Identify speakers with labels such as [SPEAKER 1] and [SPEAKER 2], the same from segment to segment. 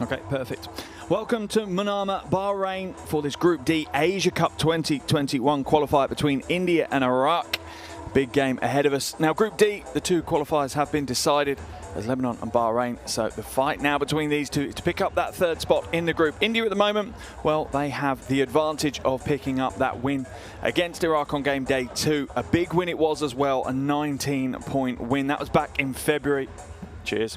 [SPEAKER 1] Okay, perfect. Welcome to Manama, Bahrain for this Group D Asia Cup 2021 qualifier between India and Iraq. Big game ahead of us. Now, Group D, the two qualifiers have been decided as Lebanon and Bahrain. So the fight now between these two is to pick up that third spot in the group. India at the moment, well, they have the advantage of picking up that win against Iraq on game day 2. A big win it was as well, a 19-point win. That was back in February. Cheers.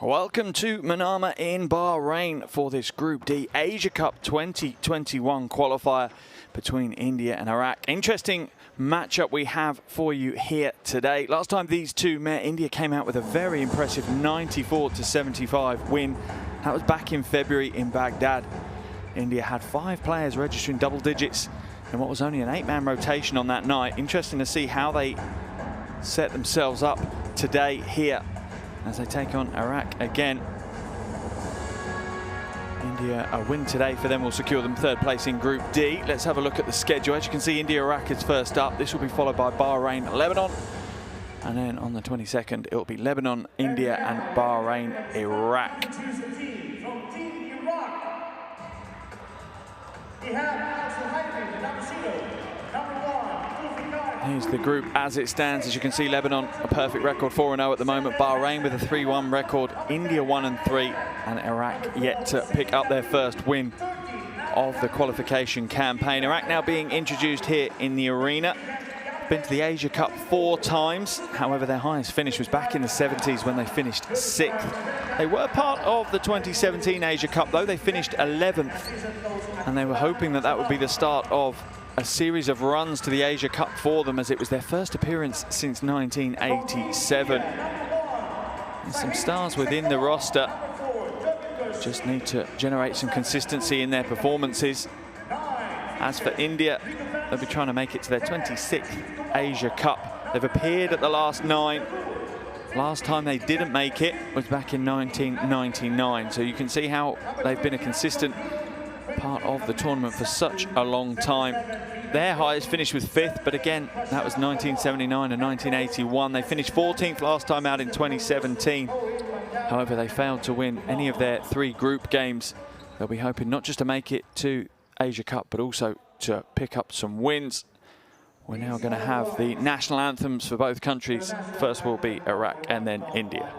[SPEAKER 1] Welcome to Manama in Bahrain for this Group D Asia Cup 2021 qualifier between India and Iraq. Interesting matchup we have for you here today. Last time these two met, India came out with a very impressive 94-75 win. That was back in February in Baghdad. India had 5 players registering double digits in what was only an 8-man rotation on that night. Interesting to see how they set themselves up today here as they take on Iraq again. India, a win today for them will secure them 3rd place in Group D. Let's have a look at the schedule. As you can see, India-Iraq is first up. This will be followed by Bahrain, Lebanon. And then on the 22nd, it will be Lebanon, India, and Bahrain, Iraq. Here's the group as it stands. As you can see, Lebanon, a perfect record, 4-0 at the moment. Bahrain with a 3-1 record. India 1-3. And Iraq yet to pick up their first win of the qualification campaign. Iraq now being introduced here in the arena. Been to the Asia Cup 4 times. However, their highest finish was back in the 70s when they finished 6th. They were part of the 2017 Asia Cup, though. They finished 11th. And they were hoping that that would be the start of a series of runs to the Asia Cup for them, as it was their first appearance since 1987. And some stars within the roster just need to generate some consistency in their performances. As for India, they'll be trying to make it to their 26th Asia Cup. They've appeared at the last 9. Last time they didn't make it was back in 1999. So you can see how they've been a consistent part of the tournament for such a long time. Their highest finish was 5th, but again, that was 1979 and 1981. They finished 14th last time out in 2017. However, they failed to win any of their 3 group games. They'll be hoping not just to make it to Asia Cup, but also to pick up some wins. We're now going to have the national anthems for both countries. First will be Iraq and then India.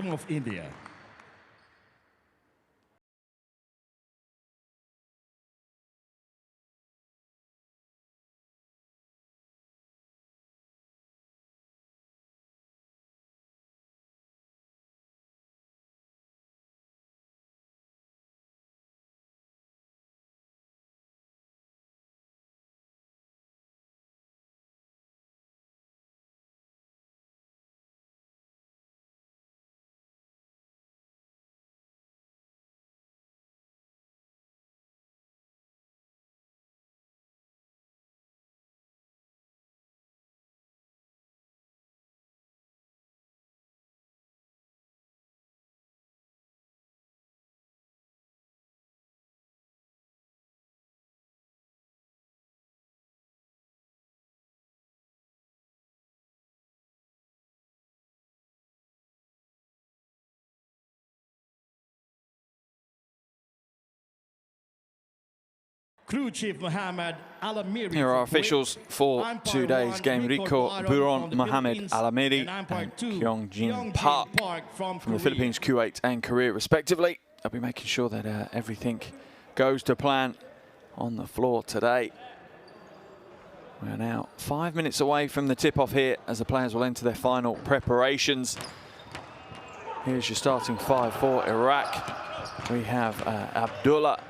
[SPEAKER 2] Of India. Crew Chief Mohammed Alamiri.
[SPEAKER 1] Here are our officials for today's game. Rico Buron, Mohammed Alamiri and Kyongjin Park from the Philippines, Kuwait and Korea respectively. They'll be making sure that everything goes to plan on the floor today. We're now 5 minutes away from the tip-off here as the players will enter their final preparations. Here's your starting 5 for Iraq. We have Abdullah,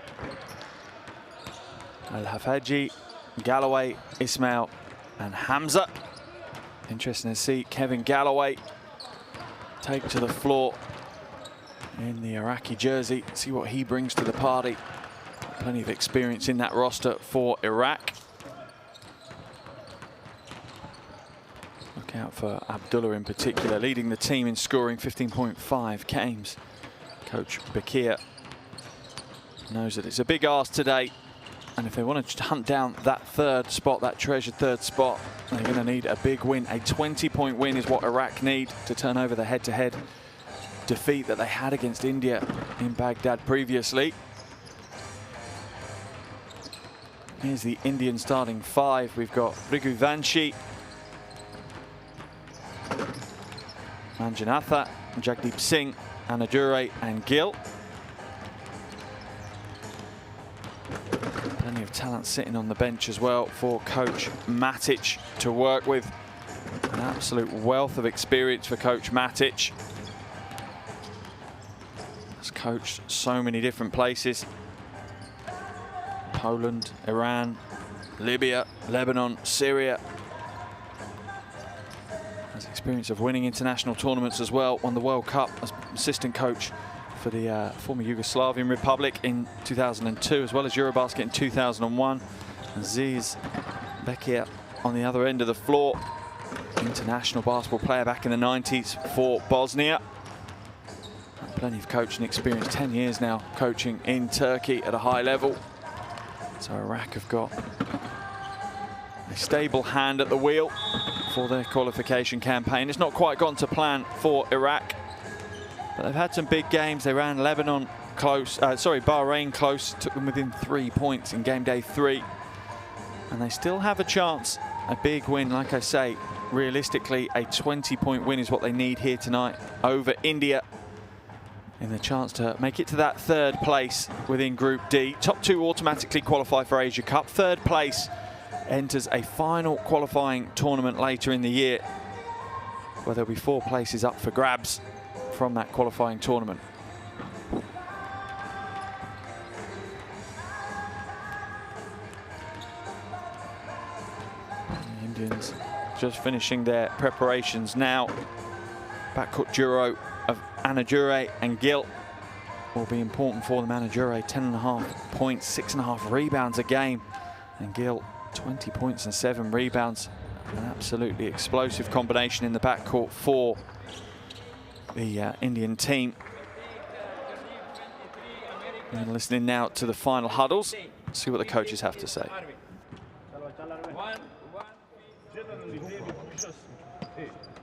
[SPEAKER 1] Al-Hafaji, Galloway, Ismail and Hamza. Interesting to see Kevin Galloway take to the floor in the Iraqi jersey, see what he brings to the party. Plenty of experience in that roster for Iraq. Look out for Abdullah in particular, leading the team in scoring 15.5 games. Coach Bakir knows that it's a big ask today, and if they want to hunt down that third spot, that treasured third spot, they're going to need a big win. A 20-point win is what Iraq need to turn over the head-to-head defeat that they had against India in Baghdad previously. Here's the Indian starting five. We've got Raghuvanshi, Manjanatha, Jagdeep Singh, Anadure and Gill. Plenty of talent sitting on the bench as well for Coach Matic to work with. An absolute wealth of experience for Coach Matic. Has coached so many different places. Poland, Iran, Libya, Lebanon, Syria. Has experience of winning international tournaments as well. Won the World Cup as assistant coach for the former Yugoslavian Republic in 2002, as well as Eurobasket in 2001. Aziz Bekir on the other end of the floor. International basketball player back in the 90s for Bosnia. And plenty of coaching experience, 10 years now coaching in Turkey at a high level. So Iraq have got a stable hand at the wheel for their qualification campaign. It's not quite gone to plan for Iraq, but they've had some big games. They ran Bahrain close, took them within 3 points in game day 3. And they still have a chance, a big win. Like I say, realistically, a 20-point win is what they need here tonight over India, in the chance to make it to that third place within Group D. Top two automatically qualify for Asia Cup. Third place enters a final qualifying tournament later in the year, where there'll be 4 places up for grabs from that qualifying tournament. The Indians just finishing their preparations now. Backcourt duo of Anadure and Gill will be important for them. Anadure 10.5 points, 6.5 rebounds a game, and Gill 20 points and 7 rebounds. An absolutely explosive combination in the backcourt for the Indian team. And listening now to the final huddles, see what the coaches have to say.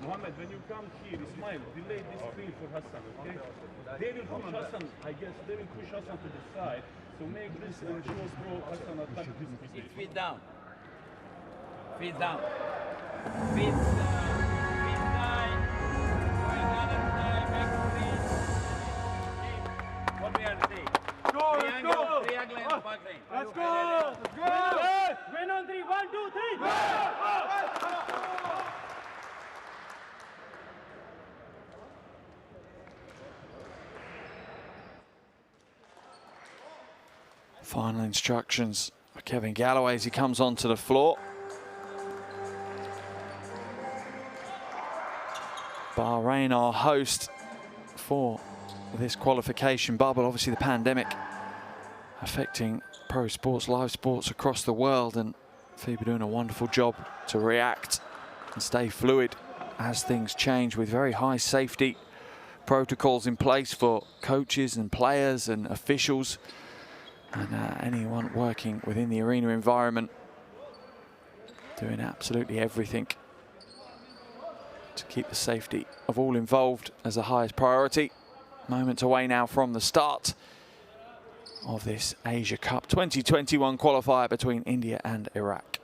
[SPEAKER 3] Mohammed, when you come here, Ismail, delay this screen for Hassan, okay? They will push Hassan, I guess, they will push Hassan to the side. So make this and show throw Hassan attack this.
[SPEAKER 4] Feet down. Feet down. Feet nine. Another time, back three. What we are saying? Triangle, triangle and back lane.
[SPEAKER 3] Let's go! Let's go! Win on 3, 1, 2, 3!
[SPEAKER 1] Final instructions for Kevin Galloway as he comes onto the floor. Bahrain, our host for this qualification bubble. Obviously the pandemic affecting pro sports, live sports across the world, and FIBA doing a wonderful job to react and stay fluid as things change, with very high safety protocols in place for coaches and players and officials and anyone working within the arena environment, doing absolutely everything to keep the safety of all involved as the highest priority. Moments away now from the start of this Asia Cup 2021 qualifier between India and Iraq.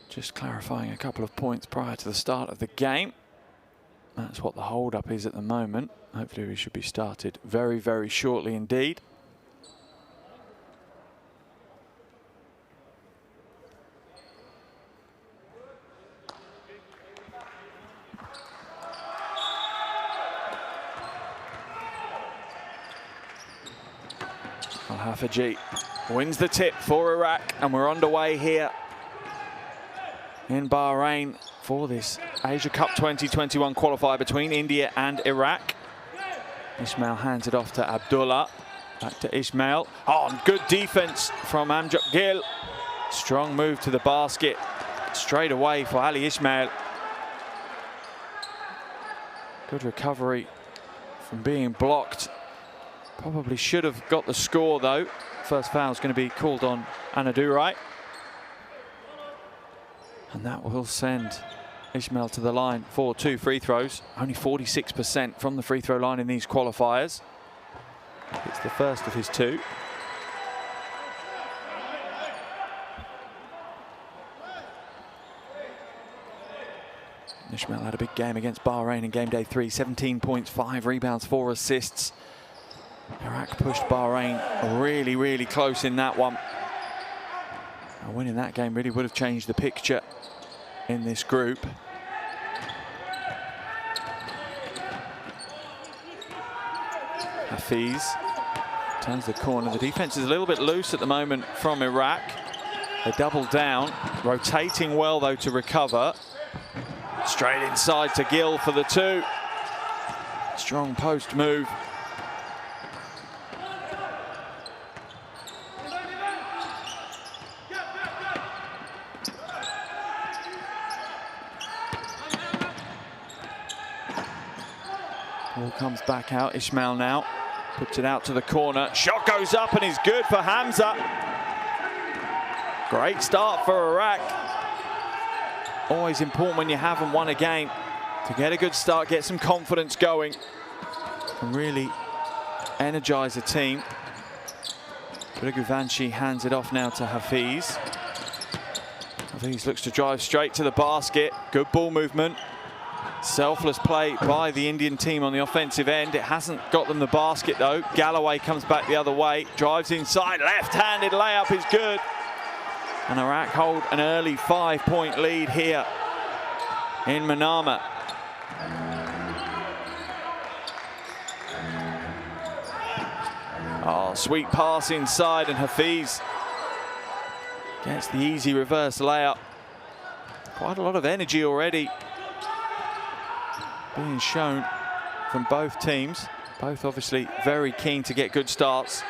[SPEAKER 1] Just clarifying a couple of points prior to the start of the game. That's what the hold-up is at the moment. Hopefully we should be started very, very shortly indeed. Al-Hafaji wins the tip for Iraq, and we're underway here in Bahrain for this Asia Cup 2021 qualifier between India and Iraq. Ismail hands it off to Abdullah. Back to Ismail. Oh, good defense from Amjad Gill. Strong move to the basket straight away for Ali Ismail. Good recovery from being blocked. Probably should have got the score though. First foul is going to be called on Anadurai. And that will send Ismail to the line for 2 free throws. Only 46% from the free throw line in these qualifiers. It's the first of his 2. Ismail had a big game against Bahrain in game day 3. 17 points, 5 rebounds, 4 assists. Iraq pushed Bahrain really, really close in that one. Winning that game really would have changed the picture in this group. Hafiz turns the corner. The defense is a little bit loose at the moment from Iraq. They double down, rotating well though to recover. Straight inside to Gill for the 2. Strong post move. Ball comes back out. Ismail now puts it out to the corner. Shot goes up and is good for Hamza. Great start for Iraq. Always important when you haven't won a game to get a good start, get some confidence going, and really energize the team. Briguvanchi hands it off now to Hafiz. Hafiz looks to drive straight to the basket. Good ball movement. Selfless play by the Indian team on the offensive end. It hasn't got them the basket though. Galloway comes back the other way, drives inside, left-handed layup is good. And Iraq hold an early 5-point lead here in Manama. Oh, sweet pass inside, and Hafiz gets the easy reverse layup. Quite a lot of energy already being shown from both teams. Both obviously very keen to get good starts.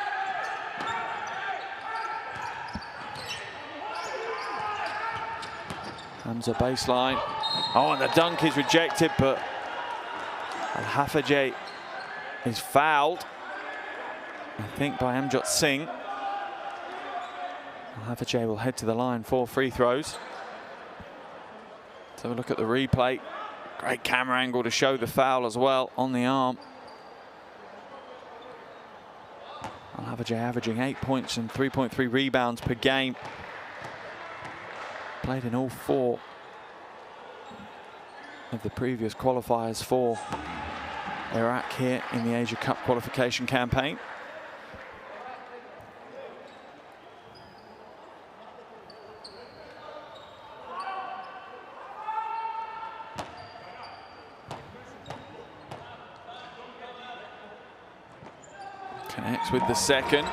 [SPEAKER 1] Hamza baseline. Oh, and the dunk is rejected, but Al-Hafaji is fouled, I think, by Amjad Singh. Al-Hafaji will head to the line for free throws. Let's have a look at the replay. Great camera angle to show the foul as well on the arm. Al-Hafaji averaging 8 points and 3.3 rebounds per game. Played in all 4 of the previous qualifiers for Iraq here in the Asia Cup qualification campaign. Connects with the second.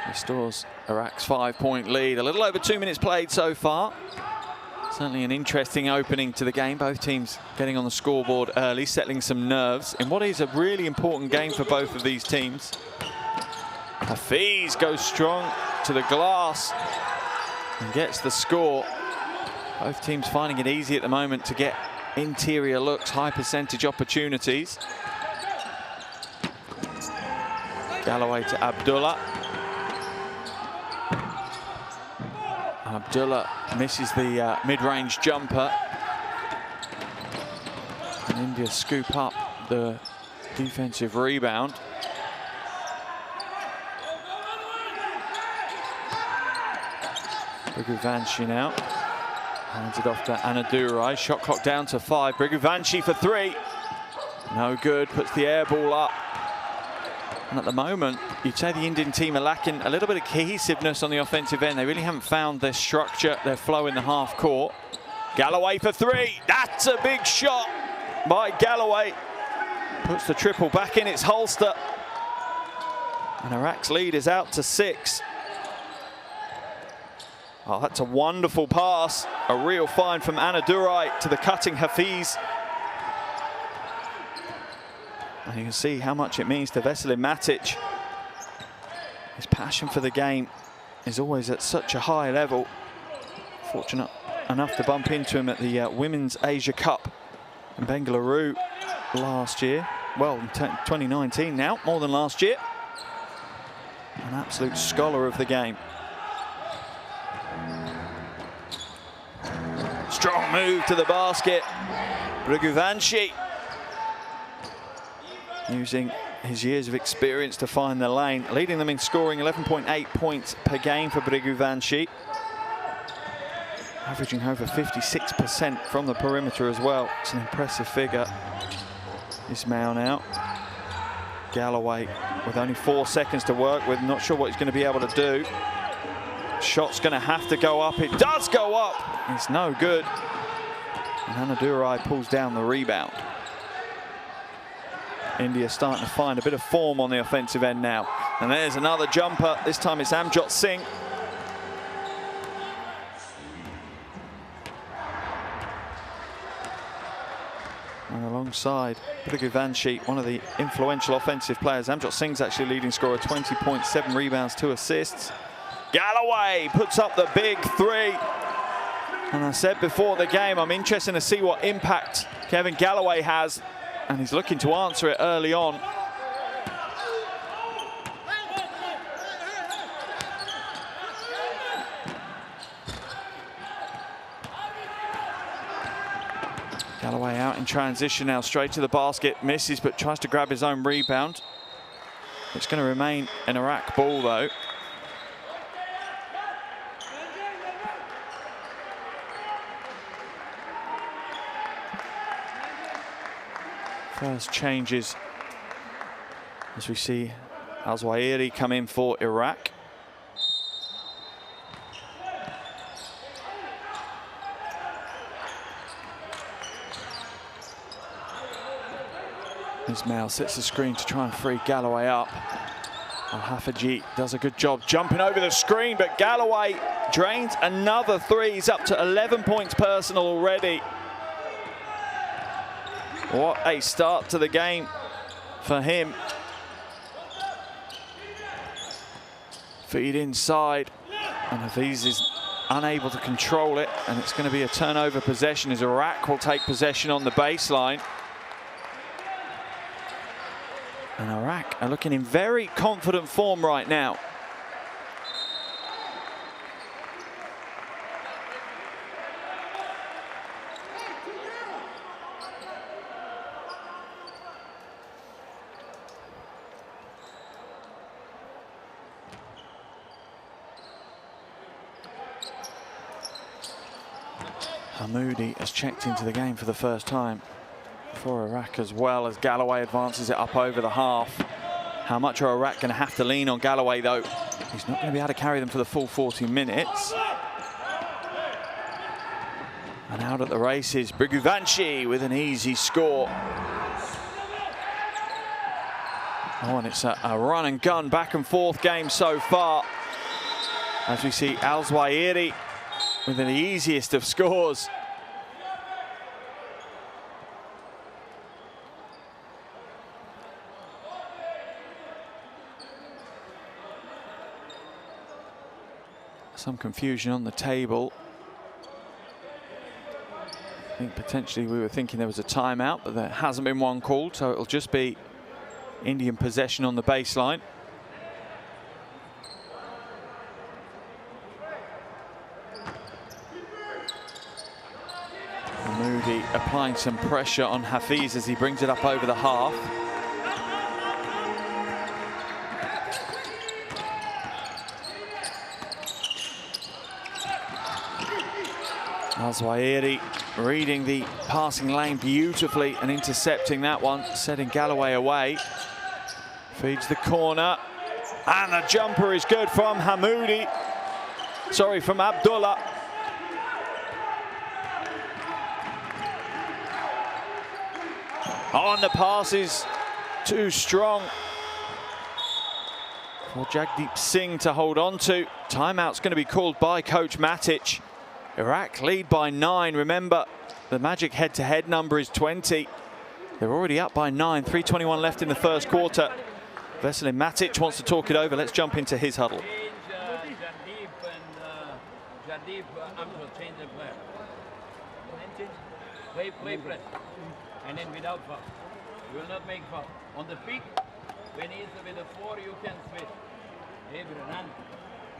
[SPEAKER 1] Restores Iraq's 5-point lead. A little over 2 minutes played so far. Certainly an interesting opening to the game. Both teams getting on the scoreboard early, settling some nerves in what is a really important game for both of these teams. Hafiz goes strong to the glass and gets the score. Both teams finding it easy at the moment to get interior looks, high percentage opportunities. Galloway to Abdullah. Abdullah misses the mid-range jumper. And India scoop up the defensive rebound. Briguvanchi now. Hands it off to Anadurai. Shot clock down to 5. Briguvanchi for 3. No good. Puts the air ball up. And at the moment, you'd say the Indian team are lacking a little bit of cohesiveness on the offensive end. They really haven't found their structure, their flow in the half court. Galloway for 3. That's a big shot by Galloway. Puts the triple back in its holster. And Iraq's lead is out to 6. Oh, that's a wonderful pass. A real find from Anna Durai to the cutting Hafiz. And you can see how much it means to Veselin Matic. His passion for the game is always at such a high level. Fortunate enough to bump into him at the Women's Asia Cup in Bengaluru last year. Well, in 2019 now, more than last year. An absolute scholar of the game. Strong move to the basket. Briguvanci using his years of experience to find the lane, leading them in scoring 11.8 points per game for Briguvanci. Averaging over 56% from the perimeter as well. It's an impressive figure. Ismail now. Galloway with only 4 seconds to work with. Not sure what he's going to be able to do. Shot's going to have to go up. It does go up. It's no good. And Anna Durai pulls down the rebound. India starting to find a bit of form on the offensive end now. And there's another jumper. This time it's Amjot Singh. And alongside Briguvanci, one of the influential offensive players, Amjot Singh's actually leading scorer, 20 points, 7 rebounds, 2 assists. Galloway puts up the big 3. And I said before the game, I'm interested to see what impact Kevin Galloway has. And he's looking to answer it early on. Galloway out in transition now, straight to the basket, misses, but tries to grab his own rebound. It's going to remain an Iraq ball, though. First changes as we see Al-Zawahiri come in for Iraq. Ismail sets the screen to try and free Galloway up. Al-Hafaji does a good job jumping over the screen, but Galloway drains another 3. He's up to 11 points personal already. What a start to the game for him. Feed inside, and Hafiz is unable to control it, and it's going to be a turnover possession as Iraq will take possession on the baseline. And Iraq are looking in very confident form right now. Hamoudi has checked into the game for the first time for Iraq, as well as Galloway advances it up over the half. How much are Iraq going to have to lean on Galloway, though? He's not going to be able to carry them for the full 40 minutes. And out at the races, Briguvanci with an easy score. Oh, and it's a run and gun back and forth game so far. As we see Al-Zawahiri with the easiest of scores. Some confusion on the table. I think potentially we were thinking there was a timeout, but there hasn't been one called, so it'll just be Indian possession on the baseline. Moody applying some pressure on Hafiz as he brings it up over the half. Al-Zawahiri reading the passing lane beautifully and intercepting that one, setting Galloway away. Feeds the corner, and the jumper is good from Hamoudi. Sorry, from Abdullah. Oh, and the pass is too strong. for Jagdeep Singh to hold on to. Timeout's going to be called by Coach Matic. Iraq lead by 9. Remember, the magic head-to-head number is 20. They're already up by 9. 3:21 left in the first quarter. Veselin Matic wants to talk it over. Let's jump into his huddle.
[SPEAKER 4] Jagdeep, I'm going to change the player. Play press. And then without foul. You will not make foul. On the peak, when he's with the 4, you can switch. Every run.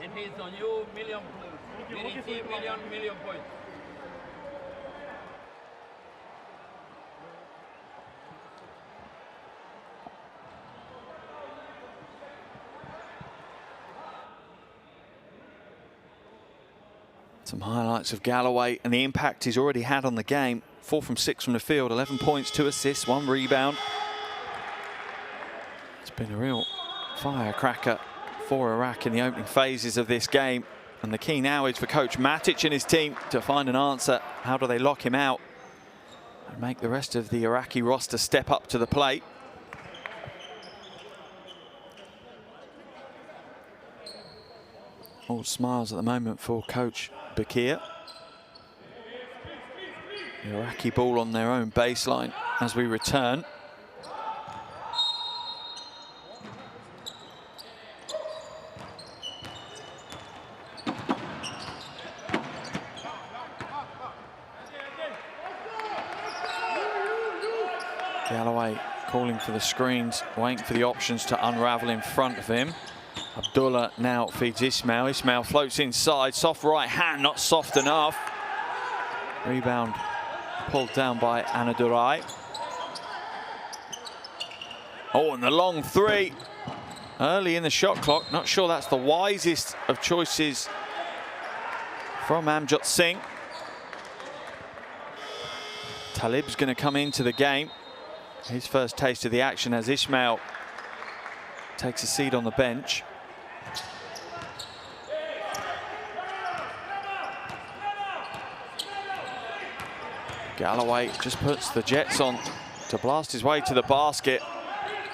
[SPEAKER 4] It means on you, million points.
[SPEAKER 1] Some highlights of Galloway and the impact he's already had on the game. 4 from 6 from the field, 11 points, 2 assists, 1 rebound. It's been a real firecracker for Iraq in the opening phases of this game. And the key now is for Coach Matic and his team to find an answer. How do they lock him out and make the rest of the Iraqi roster step up to the plate? All smiles at the moment for Coach Bakir. The Iraqi ball on their own baseline as we return. Galloway calling for the screens, waiting for the options to unravel in front of him. Abdullah now feeds Ismail. Ismail floats inside. Soft right hand, not soft enough. Rebound pulled down by Anadurai. Oh, and the long 3 early in the shot clock. Not sure that's the wisest of choices from Amjad Singh. Talib's going to come into the game. His first taste of the action as Ismail takes a seat on the bench. Galloway just puts the jets on to blast his way to the basket.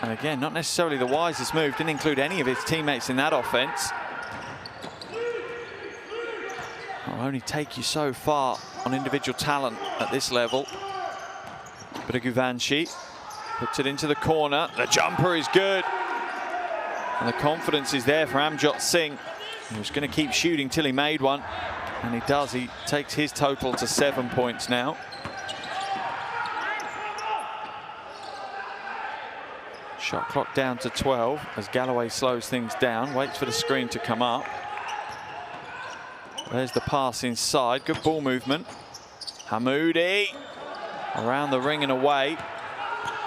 [SPEAKER 1] And again, not necessarily the wisest move. Didn't include any of his teammates in that offense. I'll only take you so far on individual talent at this level. Braguvanshi puts it into the corner. The jumper is good. And the confidence is there for Amjad Singh. He was going to keep shooting till he made one. And he does. He takes his total to 7 points now. Shot clock down to 12 as Galloway slows things down, waits for the screen to come up. There's the pass inside, good ball movement. Hamoudi around the ring and away.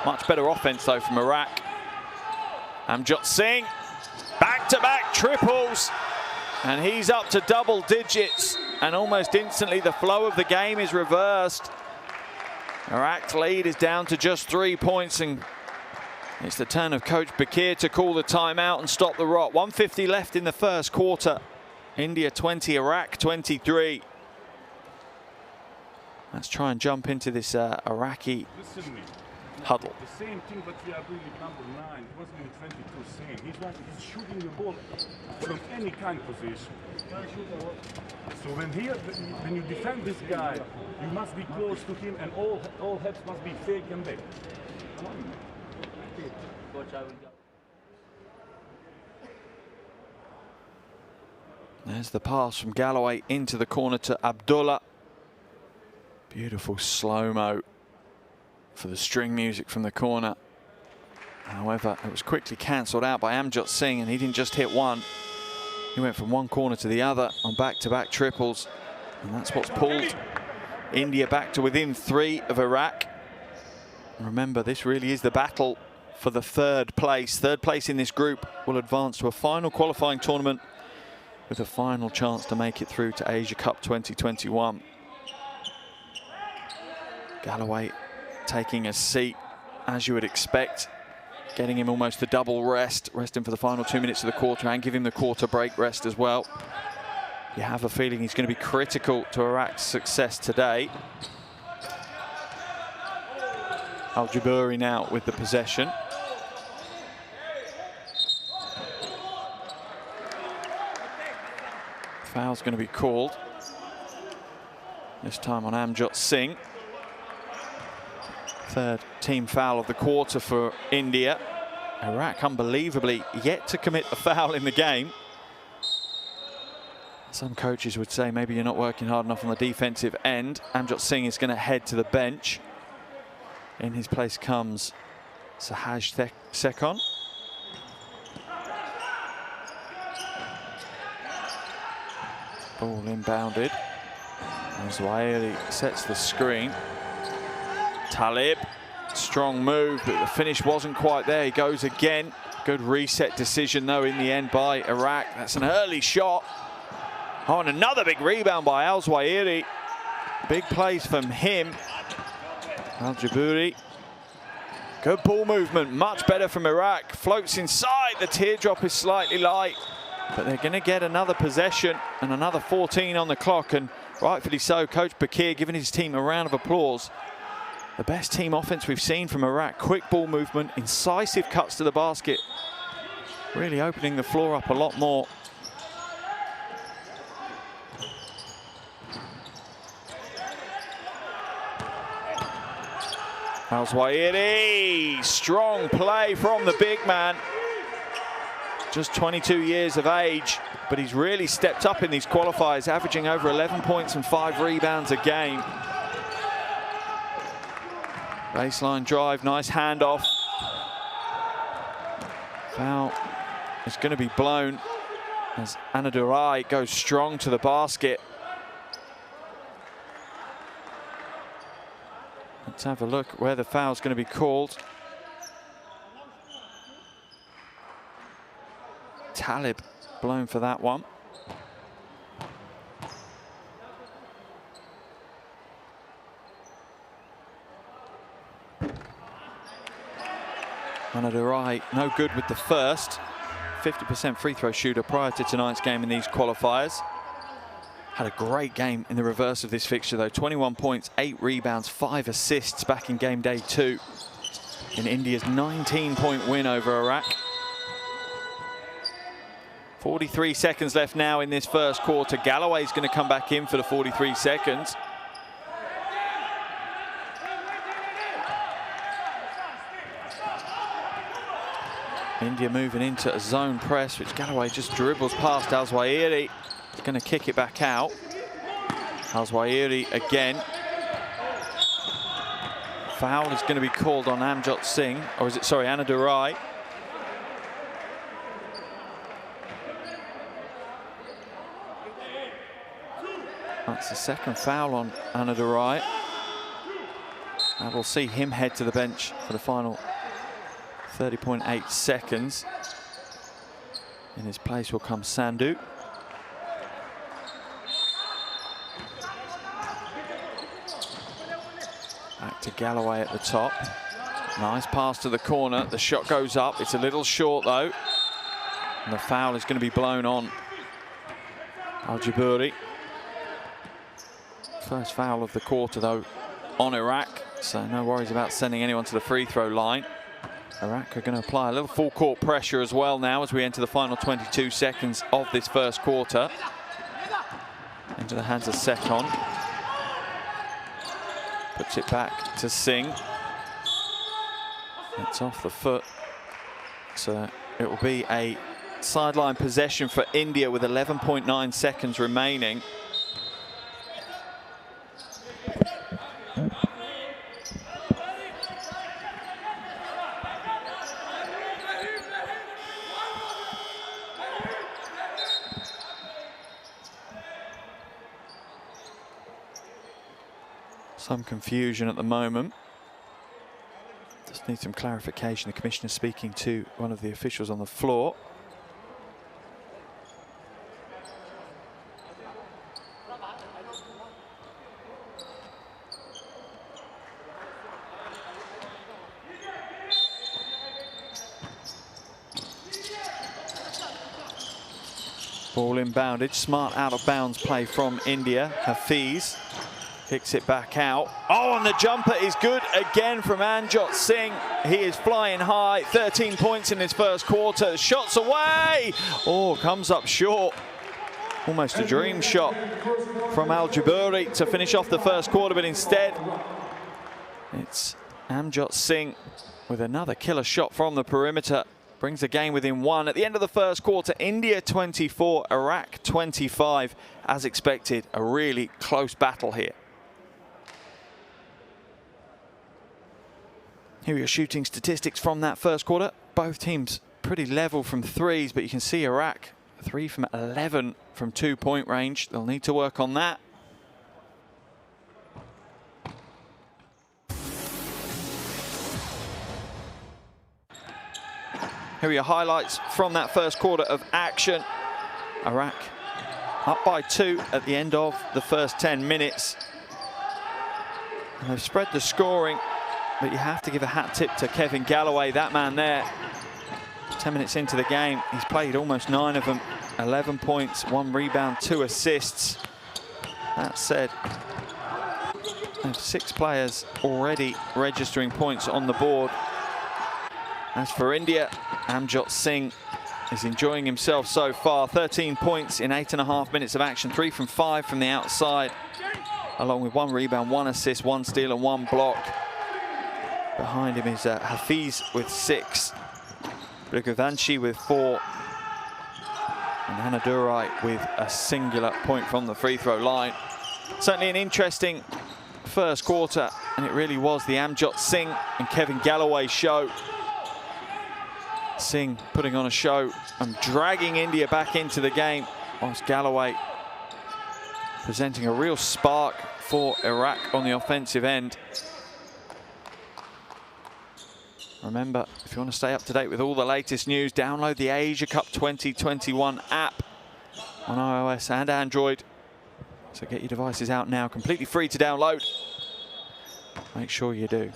[SPEAKER 1] Much better offense though from Iraq. Amjad Singh, back-to-back triples. And he's up to double digits. And almost instantly the flow of the game is reversed. Iraq's lead is down to just 3 points, and it's the turn of Coach Bakir to call the timeout and stop the rot. 1:50 left in the first quarter. India 20, Iraq 23. Let's try and jump into this Iraqi huddle.
[SPEAKER 3] The same thing, but we are doing with number 9. It wasn't in 22 same. He's shooting the ball from any kind of position. So when you defend this guy, you must be close to him, and all heads must be fake and back.
[SPEAKER 4] Coach, I will go.
[SPEAKER 1] There's the pass from Galloway into the corner to Abdullah. Beautiful slow-mo for the string music from the corner. However, it was quickly cancelled out by Amjad Singh, and he didn't just hit one. He went from one corner to the other on back-to-back triples, and that's what's pulled India back to within 3 of Iraq. And remember, this really is the battle for the third place. Third place in this group will advance to a final qualifying tournament with a final chance to make it through to Asia Cup 2021. Galloway taking a seat, as you would expect, getting him almost the double rest him for the final 2 minutes of the quarter and give him the quarter break rest as well. You have a feeling he's going to be critical to Iraq's success today. Al-Jaburi now with the possession. Foul's going to be called. This time on Amjot Singh. Third team foul of the quarter for India. Iraq, unbelievably, yet to commit a foul in the game. Some coaches would say maybe you're not working hard enough on the defensive end. Amjot Singh is going to head to the bench. In his place comes Sahaj Sekon. Ball inbounded. Zwairi sets the screen. Talib, strong move, but the finish wasn't quite there. He goes again. Good reset decision, though, in the end by Iraq. That's an early shot. Oh, and another big rebound by Al-Zwairi. Big plays from him. Al-Jaburi. Good ball movement, much better from Iraq. Floats inside, the teardrop is slightly light. But they're going to get another possession and another 14 on the clock. And rightfully so, Coach Bakir giving his team a round of applause. The best team offense we've seen from Iraq. Quick ball movement, incisive cuts to the basket. Really opening the floor up a lot more. Al-Zwairi, strong play from the big man. Just 22 years of age, but he's really stepped up in these qualifiers, averaging over 11 points and 5 rebounds a game. Baseline drive, nice handoff. Foul is going to be blown as Anadurai goes strong to the basket. Let's have a look where the foul's going to be called. Talib blown for that one. Anadurai no good with the first. 50% free throw shooter prior to tonight's game in these qualifiers. Had a great game in the reverse of this fixture, though. 21 points, 8 rebounds, 5 assists back in game day 2 in India's 19-point win over Iraq. 43 seconds left now in this first quarter. Galloway's going to come back in for the 43 seconds. India moving into a zone press, which Galloway just dribbles past Al-Zwairi. He's going to kick it back out. Al-Zwairi again. Foul is going to be called on Amjot Singh, or is it, sorry, Anadurai. That's the second foul on Anadurai. And we'll see him head to the bench for the final 30.8 seconds. In his place will come Sandhu. Back to Galloway at the top. Nice pass to the corner. The shot goes up. It's a little short, though. And the foul is going to be blown on Al-Jaburi. First foul of the quarter, though, on Iraq. So no worries about sending anyone to the free throw line. Iraq are going to apply a little full court pressure as well now as we enter the final 22 seconds of this first quarter. Into the hands of Sekon. Puts it back to Singh. It's off the foot. So it will be a sideline possession for India with 11.9 seconds remaining. Some confusion at the moment. Just need some clarification. The commissioner speaking to one of the officials on the floor. Ball inbounded. Smart out of bounds play from India. Hafiz kicks it back out. Oh, and the jumper is good again from Amjot Singh. He is flying high. 13 points in his first quarter. Shots away. Oh, comes up short. Almost a dream shot from Al Jabouri to finish off the first quarter, but instead it's Amjot Singh with another killer shot from the perimeter. Brings the game within 1. At the end of the first quarter, India 24, Iraq 25. As expected, a really close battle here. Here are your shooting statistics from that first quarter. Both teams pretty level from threes, but you can see Iraq 3 from 11 from 2-point range. They'll need to work on that. Here are your highlights from that first quarter of action. Iraq up by 2 at the end of the first 10 minutes. And they've spread the scoring, but you have to give a hat tip to Kevin Galloway, that man there. 10 minutes into the game, he's played almost 9 of them. 11 points, 1 rebound, 2 assists. That said, there's 6 players already registering points on the board. As for India, Amjot Singh is enjoying himself so far. 13 points in 8.5 minutes of action, 3 from 5 from the outside, along with 1 rebound, 1 assist, 1 steal and 1 block. Behind him is Hafiz with 6, Brigovanshi with 4, and Anadurai with a singular point from the free throw line. Certainly an interesting first quarter, and it really was the Amjot Singh and Kevin Galloway show. Singh putting on a show and dragging India back into the game, whilst Galloway presenting a real spark for Iraq on the offensive end. Remember, if you want to stay up to date with all the latest news, download the Asia Cup 2021 app on iOS and Android. So get your devices out now, completely free to download. Make sure you do.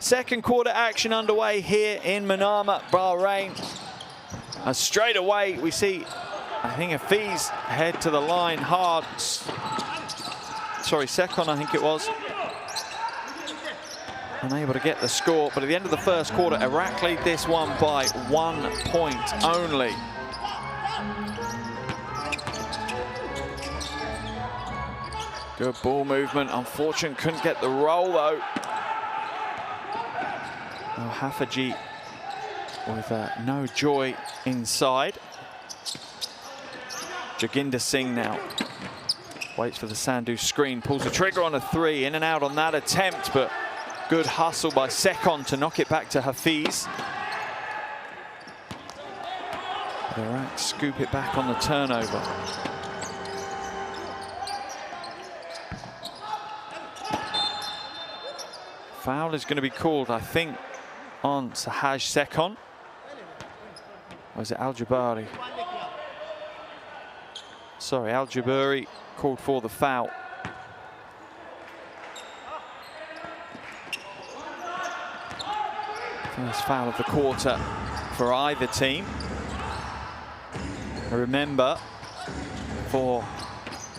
[SPEAKER 1] Second quarter action underway here in Manama, Bahrain. And straight away we see, I think, Hafiz head to the line hard. Sorry, Sekon, I think it was. Unable to get the score, but at the end of the first quarter, Iraq lead this one by 1 point only. Good ball movement. Unfortunate, couldn't get the roll though. Hafaji with no joy inside. Joginder Singh now waits for the Sandhu screen, pulls the trigger on a 3, in and out on that attempt, but good hustle by Sekon to knock it back to Hafiz. The Iraq scoop it back on the turnover. Foul is going to be called, I think, on Sahaj Sekon. Or is it Al Jabouri? Sorry, Al Jabouri called for the foul. First foul of the quarter for either team. Remember, for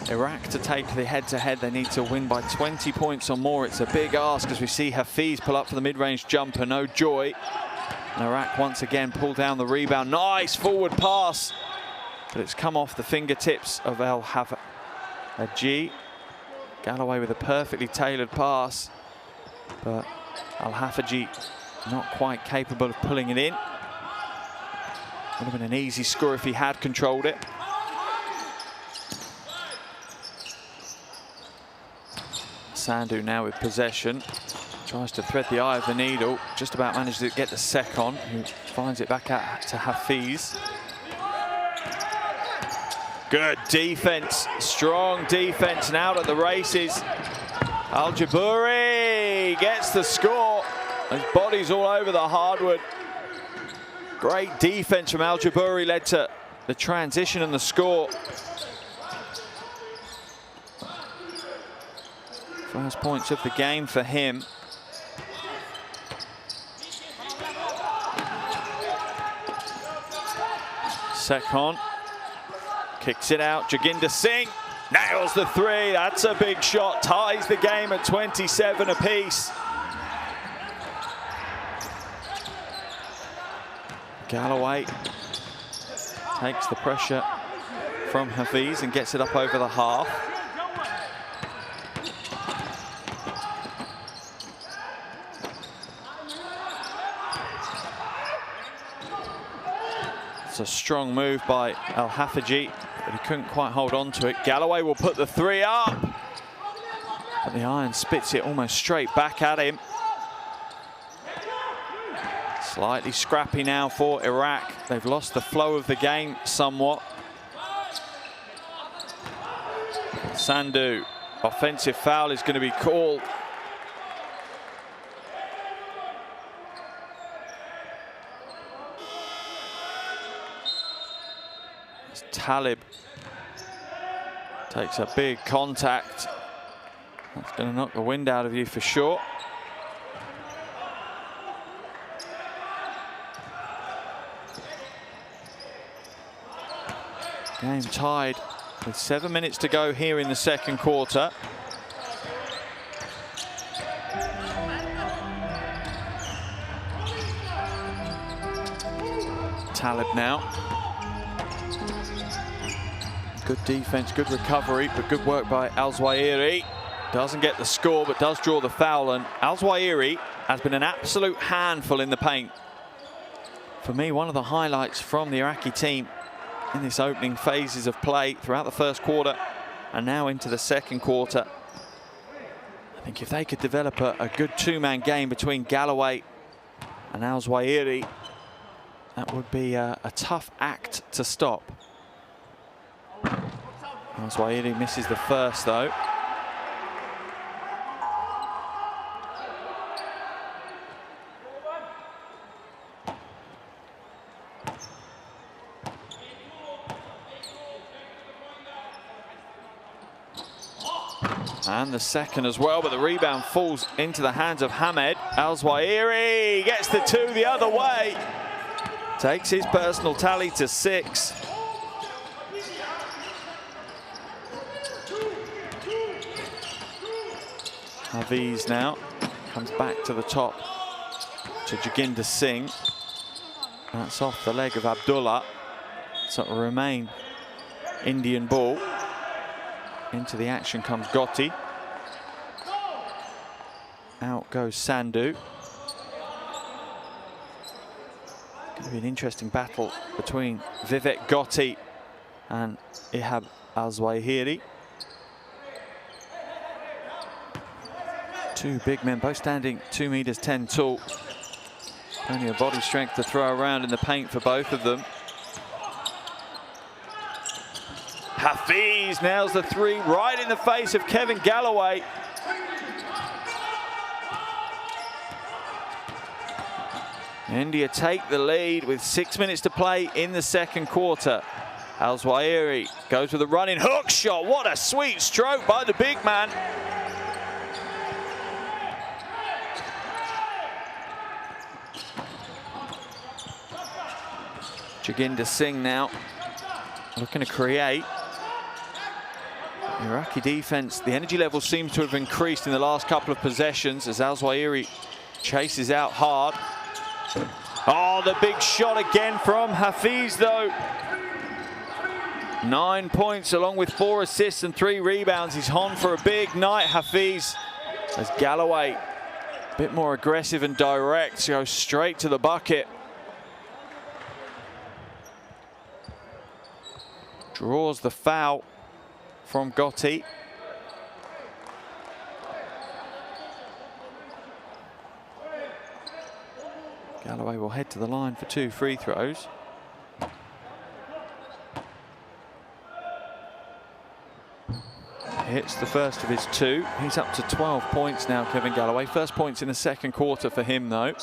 [SPEAKER 1] Iraq to take the head-to-head, they need to win by 20 points or more. It's a big ask as we see Hafiz pull up for the mid-range jumper, no joy. And Iraq once again pull down the rebound. Nice forward pass, but it's come off the fingertips of El Hafaji. Galloway with a perfectly tailored pass, but Al Hafaji not quite capable of pulling it in. Would have been an easy score if he had controlled it. Sandhu now with possession, tries to thread the eye of the needle, just about manages to get the Sekon, who finds it back out to Hafiz. Good defense, strong defense, and out at the races. Al Jabouri gets the score. His body's all over the hardwood. Great defense from Al Jabouri led to the transition and the score. First points of the game for him. Sekon kicks it out. Joginder Singh nails the 3. That's a big shot. Ties the game at 27 apiece. Galloway takes the pressure from Hafiz and gets it up over the half. It's a strong move by Al-Hafaji, but he couldn't quite hold on to it. Galloway will put the 3 up, but the iron spits it almost straight back at him. Slightly scrappy now for Iraq. They've lost the flow of the game somewhat. Sandhu, offensive foul is going to be called. As Talib takes a big contact. That's going to knock the wind out of you for sure. Game tied with 7 minutes to go here in the second quarter. Talib now. Good defense, good recovery, but good work by Al-Zawahiri. Doesn't get the score, but does draw the foul, and Al-Zawahiri has been an absolute handful in the paint. For me, one of the highlights from the Iraqi team in this opening phases of play throughout the first quarter and now into the second quarter. I think if they could develop a good two-man game between Galloway and Al-Zawahiri, that would be a tough act to stop. Al-Zawahiri misses the first though. And the second as well, but the rebound falls into the hands of Hamed. Al-Zawahiri gets the 2 the other way. Takes his personal tally to 6. Hafiz now comes back to the top to Joginder Singh. That's off the leg of Abdullah. So it will remain Indian ball. Into the action comes Gotti. Out goes Sandhu. Going to be an interesting battle between Vivek Gotti and Ihab Al-Zawahiri. Two big men, both standing 2 meters 10 tall. Plenty of body strength to throw around in the paint for both of them. Hafiz nails the 3 right in the face of Kevin Galloway. India take the lead with 6 minutes to play in the second quarter. Al-Zawahiri goes with a running hook shot. What a sweet stroke by the big man. Joginder Singh now looking to create. Iraqi defense, the energy level seems to have increased in the last couple of possessions as Al-Zawahiri chases out hard. Oh, the big shot again from Hafiz though. 9 points along with 4 assists and 3 rebounds. He's on for a big night, Hafiz. As Galloway, a bit more aggressive and direct, goes straight to the bucket. Draws the foul from Gotti. Galloway will head to the line for 2 free throws. Hits the first of his 2. He's up to 12 points now, Kevin Galloway. First points in the second quarter for him, though.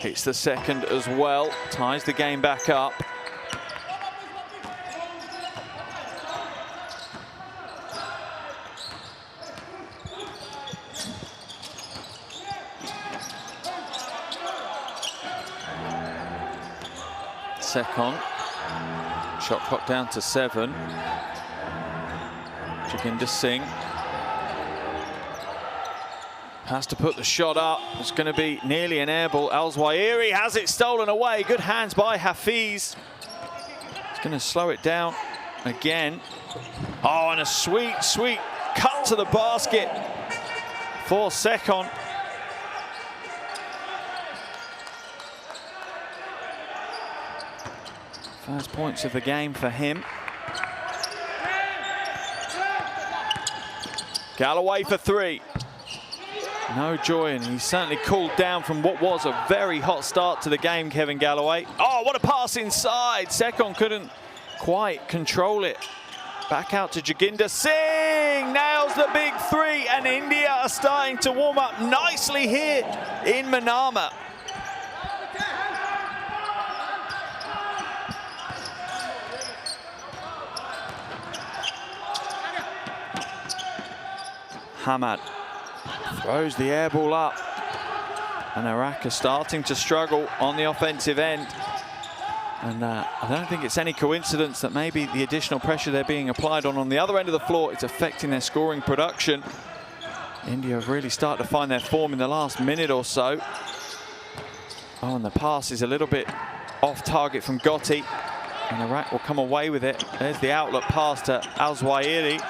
[SPEAKER 1] Hits the second as well. Ties the game back up. Second. Shot clock down to 7. Joginder Singh. Has to put the shot up. It's going to be nearly an air ball. Al-Zawahiri has it stolen away. Good hands by Hafiz. It's going to slow it down again. Oh, and a sweet, sweet cut to the basket for Sekon. First points of the game for him. Galloway for three. No joy, and he's certainly cooled down from what was a very hot start to the game, Kevin Galloway. Oh, what a pass inside. Sekon couldn't quite control it. Back out to Joginder Singh. Nails the big three, and India are starting to warm up nicely here in Manama. Hamad throws the air ball up, and Iraq are starting to struggle on the offensive end. And I don't think it's any coincidence that maybe the additional pressure they're being applied on the other end of the floor is affecting their scoring production. India have really started to find their form in the last minute or so. Oh, and the pass is a little bit off target from Gotti, and Iraq will come away with it. There's the outlet pass to Al-Zawahiri.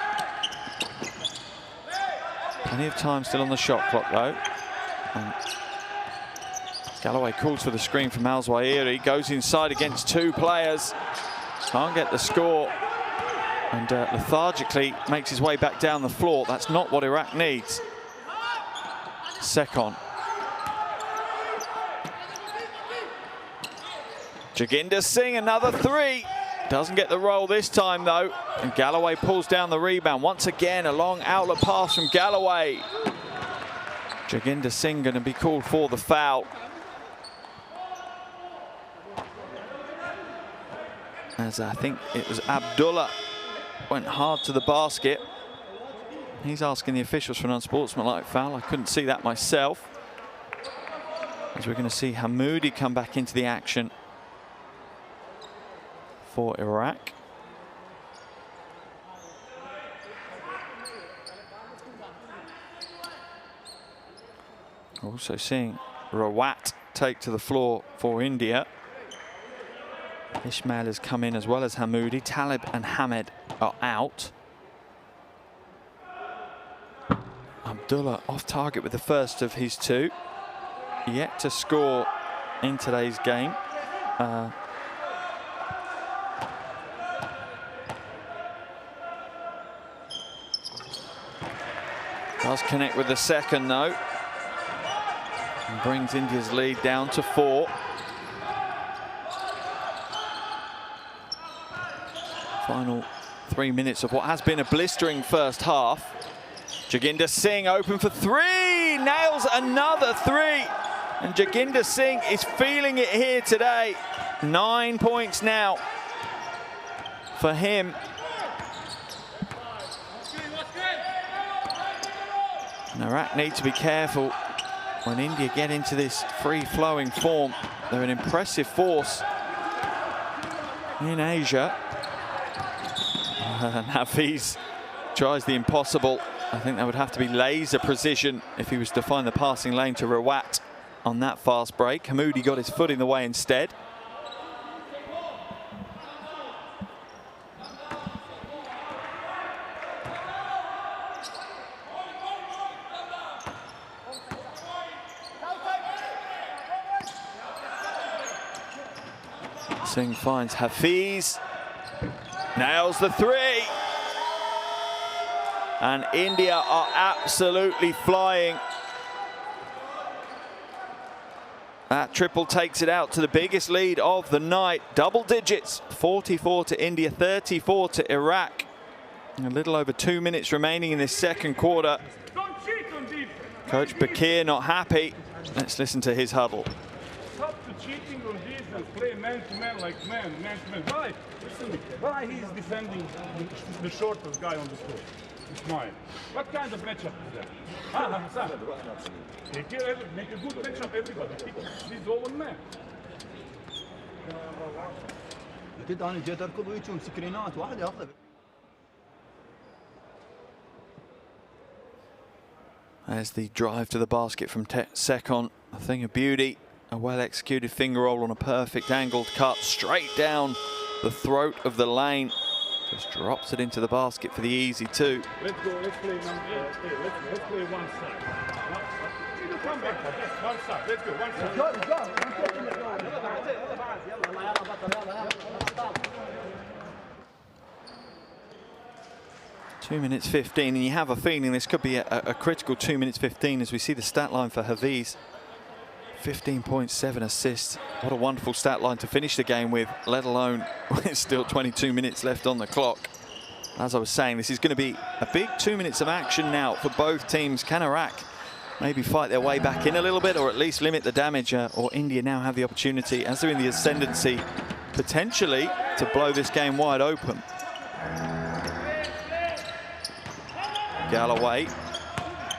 [SPEAKER 1] Plenty of time still on the shot clock, though. And Galloway calls for the screen from Al-Zawahiri. Goes inside against two players. Can't get the score. And lethargically makes his way back down the floor. That's not what Iraq needs. Sekon. Joginder Singh, another three. Doesn't get the roll this time, though. And Galloway pulls down the rebound. Once again, a long outlet pass from Galloway. Joginder Singh going to be called for the foul. As I think it was Abdullah went hard to the basket. He's asking the officials for an unsportsmanlike foul. I couldn't see that myself. As we're going to see Hamoudi come back into the action for Iraq. Also seeing Rawat take to the floor for India. Ismail has come in as well as Hamoudi. Talib and Hamed are out. Abdullah off target with the first of his two. Yet to score in today's game. Does connect with the second, though. And brings India's lead down to 4. Final 3 minutes of what has been a blistering first half. Joginder Singh open for three. Nails another three. And Joginder Singh is feeling it here today. 9 points now for him. And Iraq need to be careful when India get into this free-flowing form. They're an impressive force in Asia. And Hafiz tries the impossible. I think that would have to be laser precision if he was to find the passing lane to Rawat on that fast break. Hamoudi got his foot in the way instead. Singh finds Hafiz, nails the three. And India are absolutely flying. That triple takes it out to the biggest lead of the night. Double digits, 44 to India, 34 to Iraq. A little over 2 minutes remaining in this second quarter. Coach Bakir not happy. Let's listen to his huddle.
[SPEAKER 3] Stop the cheating on this and play man-to-man like man-to-man. Why? Listen, why he is defending the shortest guy on the floor? Ismail. What kind of matchup is that? Hassan. Make a good matchup, everybody. He's all one man.
[SPEAKER 5] اكيد انا جيت اركض ويجون سكرينات واحد ياخذ.
[SPEAKER 1] There's the drive to the basket from Sekon. A thing of beauty. A well-executed finger roll on a perfect angled cut straight down the throat of the lane. Just drops it into the basket for the easy two.
[SPEAKER 3] Let's go. Let's play let's play one side. Come back. Just one side. Let's go. One side.
[SPEAKER 1] 2 minutes 15, and you have a feeling this could be a critical 2 minutes 15 as we see the stat line for Hafiz. 15.7 assists. What a wonderful stat line to finish the game with, let alone with still 22 minutes left on the clock. As I was saying, this is going to be a big 2 minutes of action now for both teams. Can Iraq maybe fight their way back in a little bit, or at least limit the damage, or India now have the opportunity, as they're in the ascendancy, potentially to blow this game wide open. Galloway,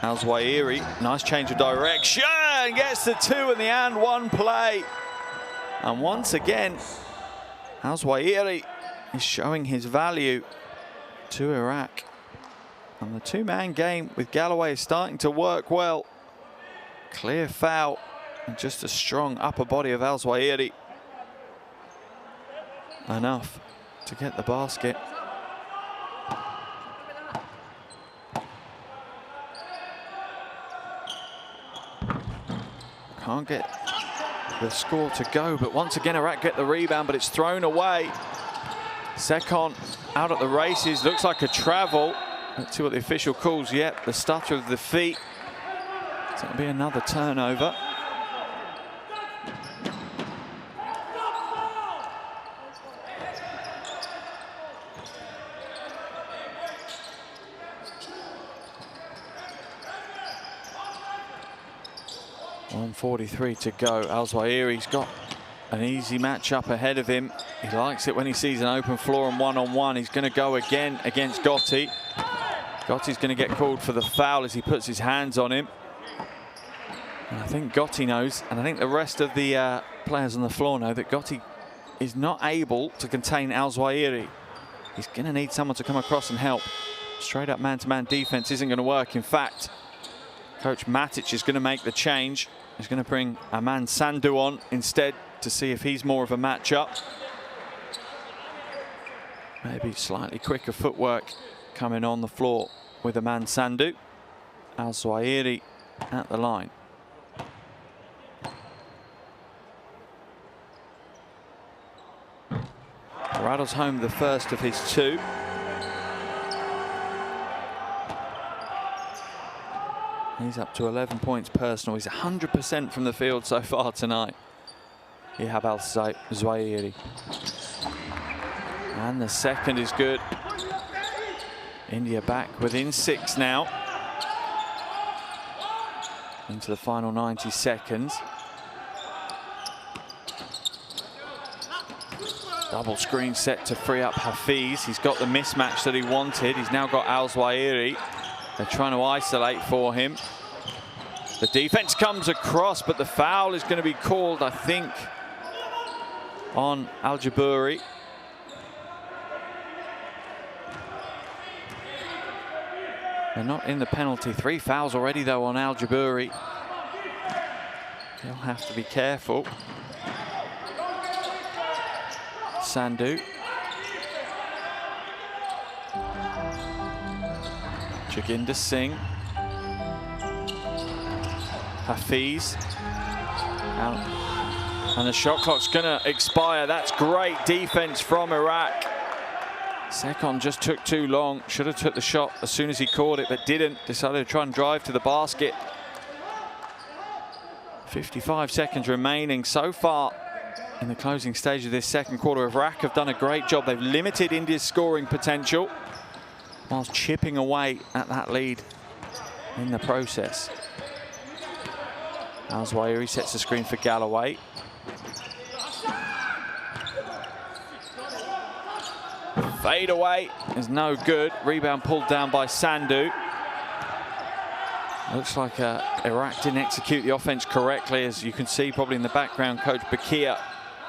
[SPEAKER 1] Al-Zawahiri, nice change of direction, gets the two in the and one play. And once again, Al-Zawahiri is showing his value to Iraq. And the two-man game with Galloway is starting to work well. Clear foul, and just a strong upper body of Al-Zawahiri. Enough to get the basket. Can't get the score to go, but once again Iraq get the rebound, but it's thrown away. Sekon out at the races, looks like a travel. Let's see what the official calls. Yep, the stutter of the feet. So it'll be another turnover. .143 to go. Al-Zawahiri's got an easy matchup ahead of him. He likes it when he sees an open floor and one-on-one. He's going to go again against Gotti. Gotti's going to get called for the foul as he puts his hands on him. And I think Gotti knows, and I think the rest of the players on the floor know, that Gotti is not able to contain Al-Zawahiri. He's going to need someone to come across and help. Straight up man-to-man defense isn't going to work. In fact, Coach Matic is going to make the change. He's going to bring Aman Sandhu on instead to see if he's more of a matchup. Maybe slightly quicker footwork coming on the floor with Aman Sandhu. Al-Zawahiri at the line. Rattles home the first of his two. He's up to 11 points personal. He's 100% from the field so far tonight. You have Al-Zawahiri. And the second is good. India back within 6 now. Into the final 90 seconds. Double screen set to free up Hafiz. He's got the mismatch that he wanted. He's now got Al-Zawahiri. They're trying to isolate for him. The defense comes across, but the foul is going to be called, I think, on Al-Jaburi. They're not in the penalty. 3 fouls already, though, on Al-Jaburi. He'll have to be careful. Sandhu. Joginder Singh. Hafiz. Out. And the shot clock's going to expire. That's great defense from Iraq. Sekon just took too long. Should have took the shot as soon as he caught it, but didn't. Decided to try and drive to the basket. 55 seconds remaining so far in the closing stage of this second quarter. Iraq have done a great job. They've limited India's scoring potential whilst chipping away at that lead in the process. Al-Zawahiri sets the screen for Galloway. Fade away is no good. Rebound pulled down by Sandhu. Looks like Iraq didn't execute the offense correctly, as you can see probably in the background, Coach Bakir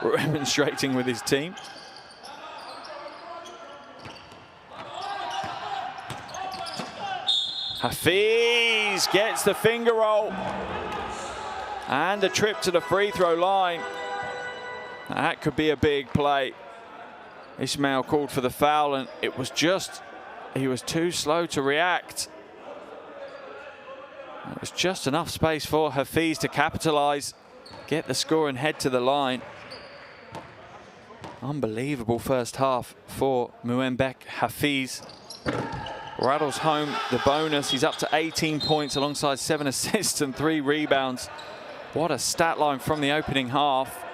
[SPEAKER 1] demonstrating with his team. Hafiz gets the finger roll and a trip to the free throw line. That could be a big play. Ismail called for the foul, and it was just, he was too slow to react. It was just enough space for Hafiz to capitalize, get the score and head to the line. Unbelievable first half for Muembek Hafiz. Rattles home the bonus. He's up to 18 points alongside 7 assists and 3 rebounds. What a stat line from the opening half.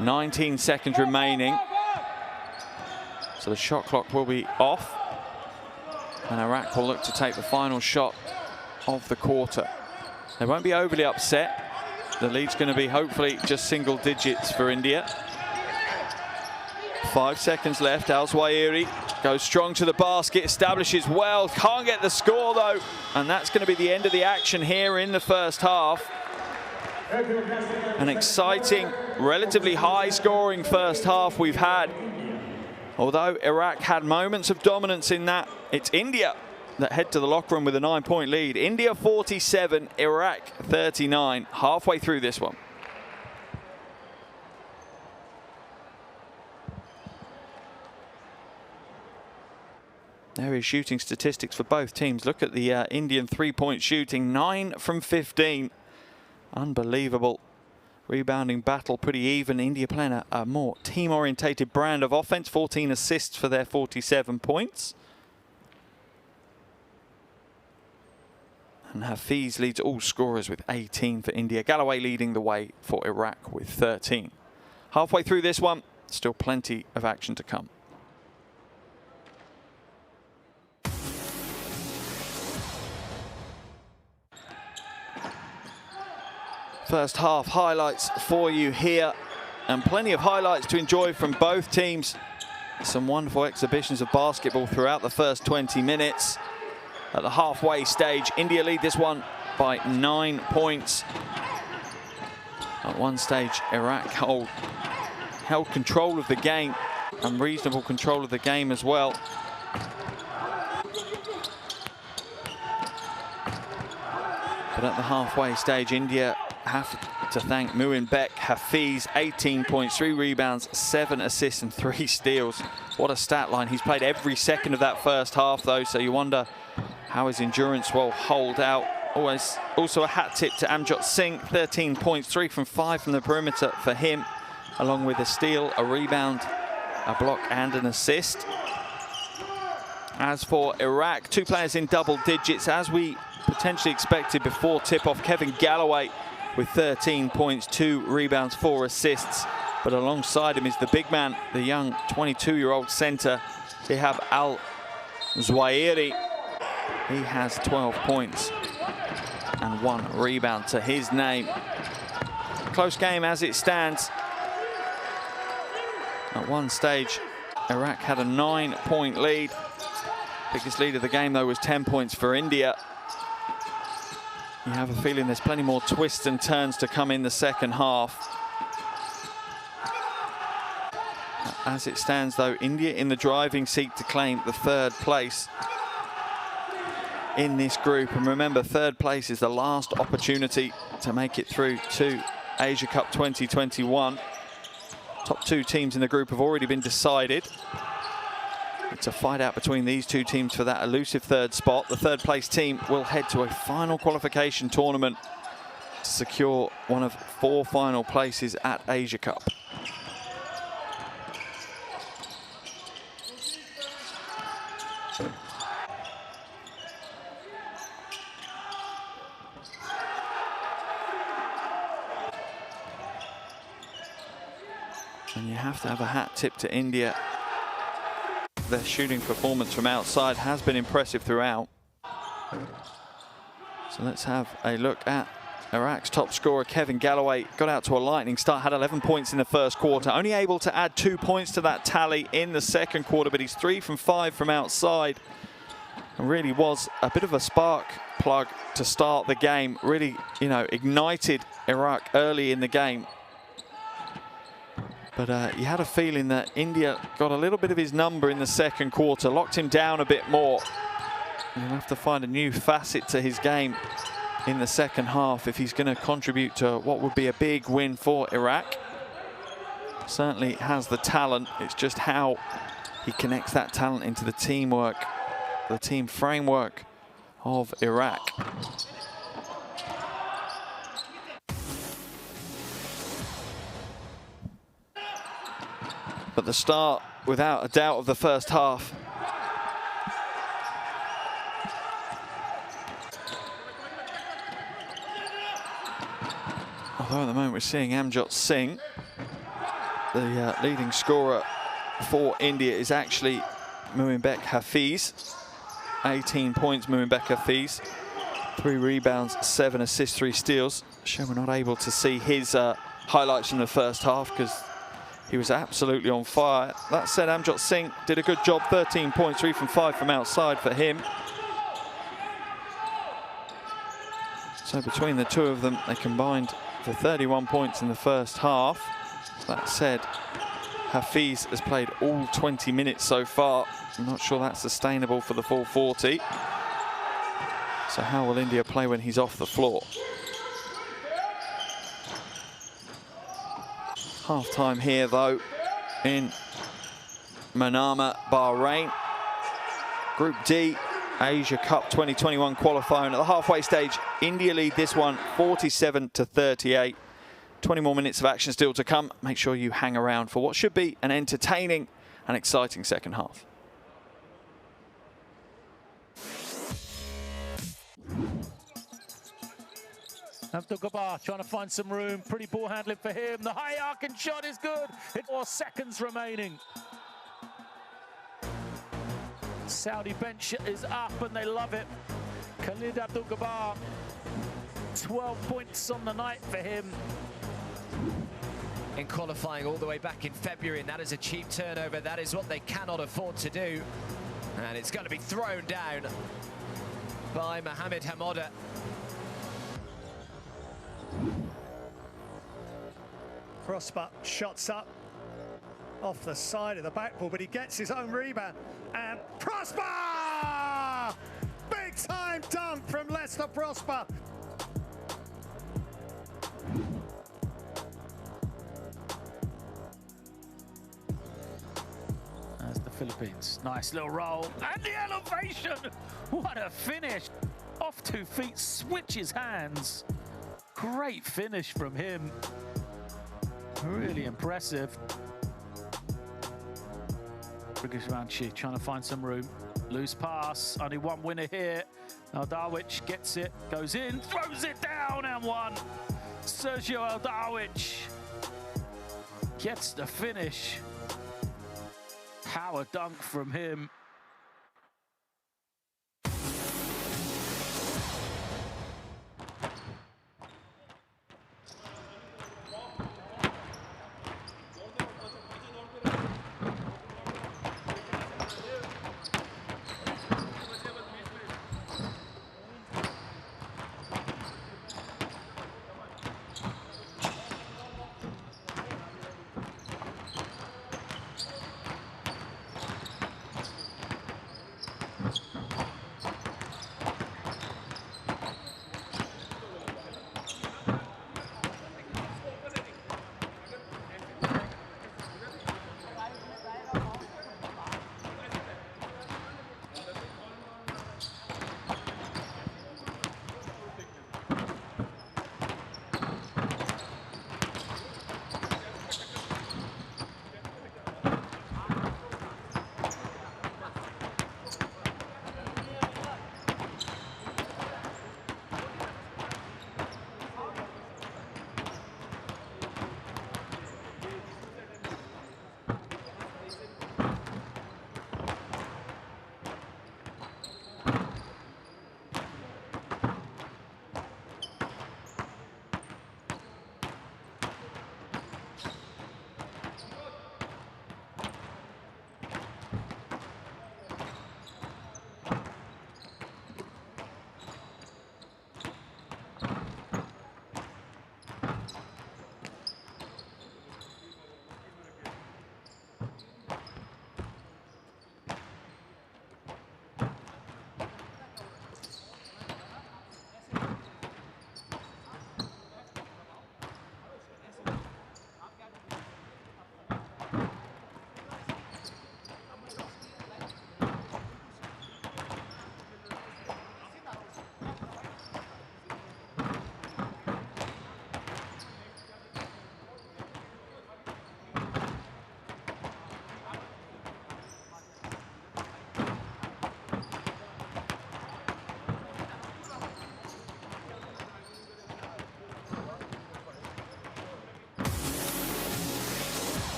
[SPEAKER 1] 19 seconds remaining. So the shot clock will be off. And Iraq will look to take the final shot of the quarter. They won't be overly upset. The lead's going to be hopefully just single digits for India. 5 seconds left. Al-Zawahiri goes strong to the basket, establishes well, can't get the score though, and that's going to be the end of the action here in the first half. An exciting, relatively high scoring first half we've had. Although Iraq had moments of dominance in that, it's India that head to the locker room with a 9-point lead. India 47, Iraq 39, halfway through this one. There is shooting statistics for both teams. Look at the Indian three-point shooting, 9 from 15. Unbelievable. Rebounding battle pretty even. India playing a more team-orientated brand of offense. 14 assists for their 47 points. And Hafiz leads all scorers with 18 for India. Galloway leading the way for Iraq with 13. Halfway through this one, still plenty of action to come. First half highlights for you here, and plenty of highlights to enjoy from both teams. Some wonderful exhibitions of basketball throughout the first 20 minutes. At the halfway stage, India lead this one by 9 points. At one stage, Iraq held control of the game, and reasonable control of the game as well. But at the halfway stage, India have to thank Muembek Hafiz. 18 points, 3 rebounds, 7 assists and 3 steals. What a stat line. He's played every second of that first half though, so you wonder how his endurance will hold out. Also a hat tip to Amjot Singh. 13 points, 3 from 5 from the perimeter for him, along with a steal, a rebound, a block and an assist. As for Iraq, 2 players in double digits, as we potentially expected before tip-off. Kevin Galloway with 13 points, 2 rebounds, 4 assists. But alongside him is the big man, the young 22-year-old centre, Ihab Al-Zawahiri. He has 12 points and 1 rebound to his name. Close game as it stands. At one stage, Iraq had a 9-point lead. Biggest lead of the game, though, was 10 points for India. You have a feeling there's plenty more twists and turns to come in the second half. As it stands, though, India in the driving seat to claim the 3rd place in this group. And remember, 3rd place is the last opportunity to make it through to Asia Cup 2021. Top 2 teams in the group have already been decided. It's a fight out between these 2 teams for that elusive 3rd spot. The 3rd place team will head to a final qualification tournament to secure one of 4 final places at Asia Cup. And you have to have a hat tip to India. Their shooting performance from outside has been impressive throughout. So let's have a look at Iraq's top scorer, Kevin Galloway. Got out to a lightning start, had 11 points in the first quarter. Only able to add 2 points to that tally in the second quarter, but he's 3 from 5 from outside. And really was a bit of a spark plug to start the game. Really, you know, ignited Iraq early in the game. But you had a feeling that India got a little bit of his number in the second quarter, locked him down a bit more. He'll have to find a new facet to his game in the second half if he's going to contribute to what would be a big win for Iraq. Certainly has the talent. It's just how he connects that talent into the teamwork, the team framework of Iraq. But the start, without a doubt, of the first half. Although at the moment we're seeing Amjot Singh, the leading scorer for India is actually Muimbek Hafiz. 18 points, Muimbek Hafiz. 3 rebounds, 7 assists, 3 steals. Shame we're not able to see his highlights from the first half because he was absolutely on fire. That said, Amjot Singh did a good job. 13 points, 3 from 5 from outside for him. So between the two of them, they combined for 31 points in the first half. That said, Hafiz has played all 20 minutes so far. I'm not sure that's sustainable for the full 40. So how will India play when he's off the floor? Half-time here, though, in Manama, Bahrain. Group D, Asia Cup 2021 qualifying. At the halfway stage, India lead this one 47-38. 20 more minutes of action still to come. Make sure you hang around for what should be an entertaining and exciting second half.
[SPEAKER 6] Abdul Gabbar trying to find some room. Pretty ball handling for him. The high arcing shot is good. 4 seconds remaining. Saudi bench is up and they love it. Khalid Abdul Gabbar, 12 points on the night for him.
[SPEAKER 7] In qualifying all the way back in February, and that is a cheap turnover. That is what they cannot afford to do. And it's going to be thrown down by Mohamed Hamoda.
[SPEAKER 8] Prosper shots up off the side of the backboard, but he gets his own rebound. And Prosper! Big time dunk from Lester Prosper.
[SPEAKER 6] As the Philippines, nice little roll. And the elevation! What a finish! Off 2 feet, switches hands. Great finish from him. Really impressive. Brigishvanshi trying to find some room. Loose pass, only one winner here. Aldawich gets it, goes in, throws it down and one. Sergio Aldawich gets the finish. Power dunk from him.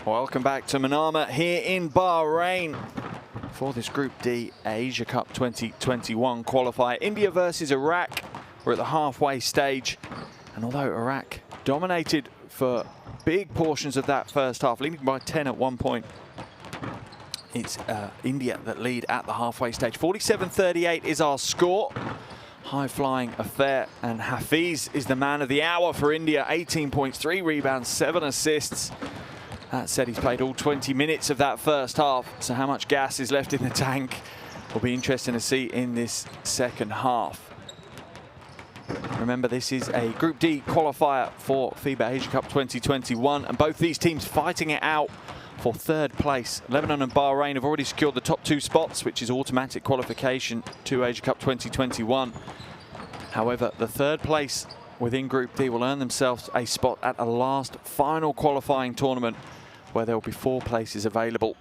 [SPEAKER 1] Welcome back to Manama here in Bahrain for this Group D Asia Cup 2021 qualifier. India versus Iraq. We're at the halfway stage, and although Iraq dominated for big portions of that first half, leading by 10 at one point, it's India that lead at the halfway stage. 47-38 is our score. High-flying affair, and Hafiz is the man of the hour for India. 18 points, 3 rebounds, 7 assists. That said, he's played all 20 minutes of that first half, so how much gas is left in the tank will be interesting to see in this second half. Remember, this is a Group D qualifier for FIBA Asia Cup 2021, and both these teams fighting it out for third place. Lebanon and Bahrain have already secured the top 2 spots, which is automatic qualification to Asia Cup 2021. However, the third place within Group D will earn themselves a spot at a last final qualifying tournament, where there will be 4 places available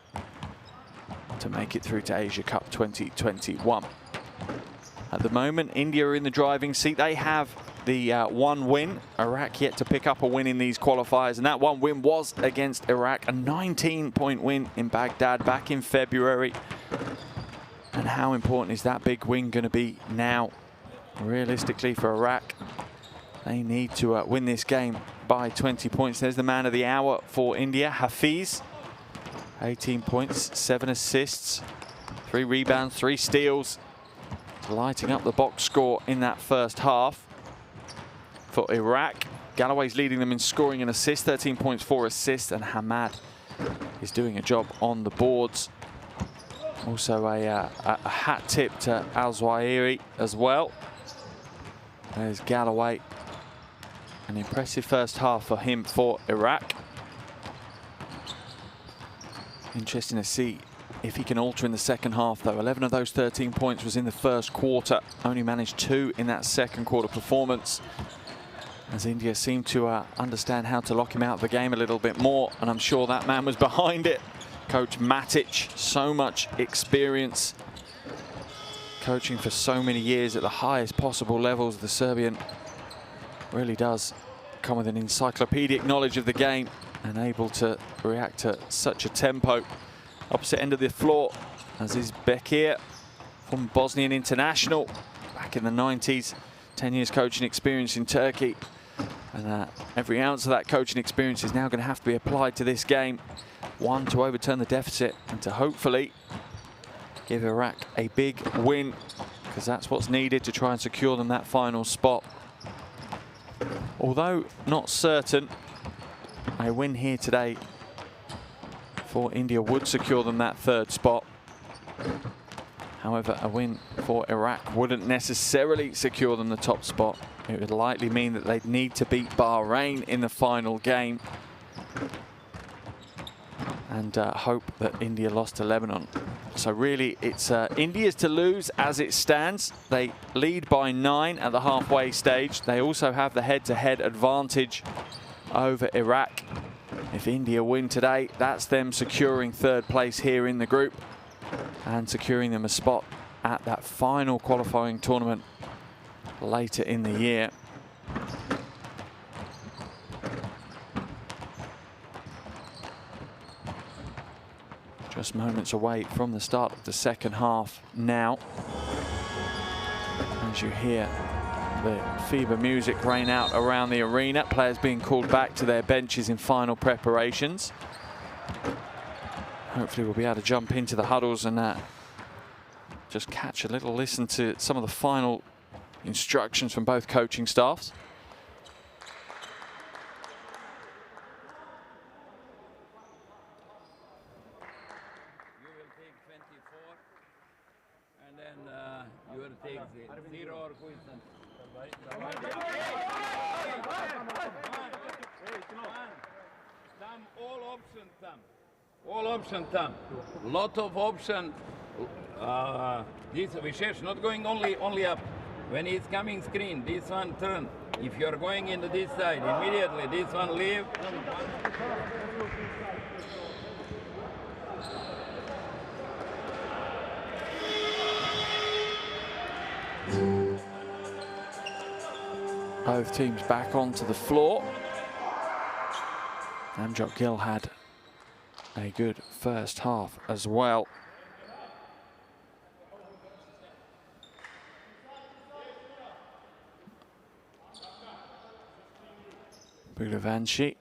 [SPEAKER 1] to make it through to Asia Cup 2021. At the moment, India are in the driving seat. They have the 1 win. Iraq yet to pick up a win in these qualifiers, and that 1 win was against Iraq, a 19-point win in Baghdad back in February. And how important is that big win going to be now? Realistically, for Iraq, they need to win this game by 20 points. There's the man of the hour for India, Hafiz. 18 points, 7 assists, 3 rebounds, 3 steals. Lighting up the box score in that first half. For Iraq, Galloway's leading them in scoring and assists, 13 points, 4 assists, and Hamad is doing a job on the boards. Also a hat tip to Al-Zawahiri as well. There's Galloway. An impressive first half for him for Iraq. Interesting to see if he can alter in the second half, though. 11 of those 13 points was in the first quarter. Only managed 2 in that second quarter performance, as India seemed to understand how to lock him out of the game a little bit more, and I'm sure that man was behind it. Coach Matic, so much experience, coaching for so many years at the highest possible levels. The Serbian really does come with an encyclopedic knowledge of the game and able to react to such a tempo. Opposite end of the floor, as is Bekir, from Bosnian international, back in the 90s. 10 years coaching experience in Turkey. And every ounce of that coaching experience is now going to have to be applied to this game. 1, to overturn the deficit, and to hopefully give Iraq a big win, because that's what's needed to try and secure them that final spot. Although not certain, a win here today for India would secure them that 3rd spot. However, a win for Iraq wouldn't necessarily secure them the top spot. It would likely mean that they'd need to beat Bahrain in the final game, and hope that India lost to Lebanon. So really, it's India's to lose as it stands. They lead by 9 at the halfway stage. They also have the head-to-head advantage over Iraq. If India win today, that's them securing 3rd place here in the group and securing them a spot at that final qualifying tournament later in the year. Just moments away from the start of the second half now, as you hear the FIBA music rain out around the arena. Players being called back to their benches in final preparations. Hopefully we'll be able to jump into the huddles and just catch a little listen to some of the final instructions from both coaching staffs.
[SPEAKER 4] You will take 24, and then you will take the 0 or question. Tam, all option, Tam. All option, Tam. Lot of option. This Vishesh not going only up. When he's coming screen, this one turn. If you're going into this side, immediately this one leave.
[SPEAKER 1] Both teams back onto the floor. Amjad Gill had a good first half as well. Budavanshi,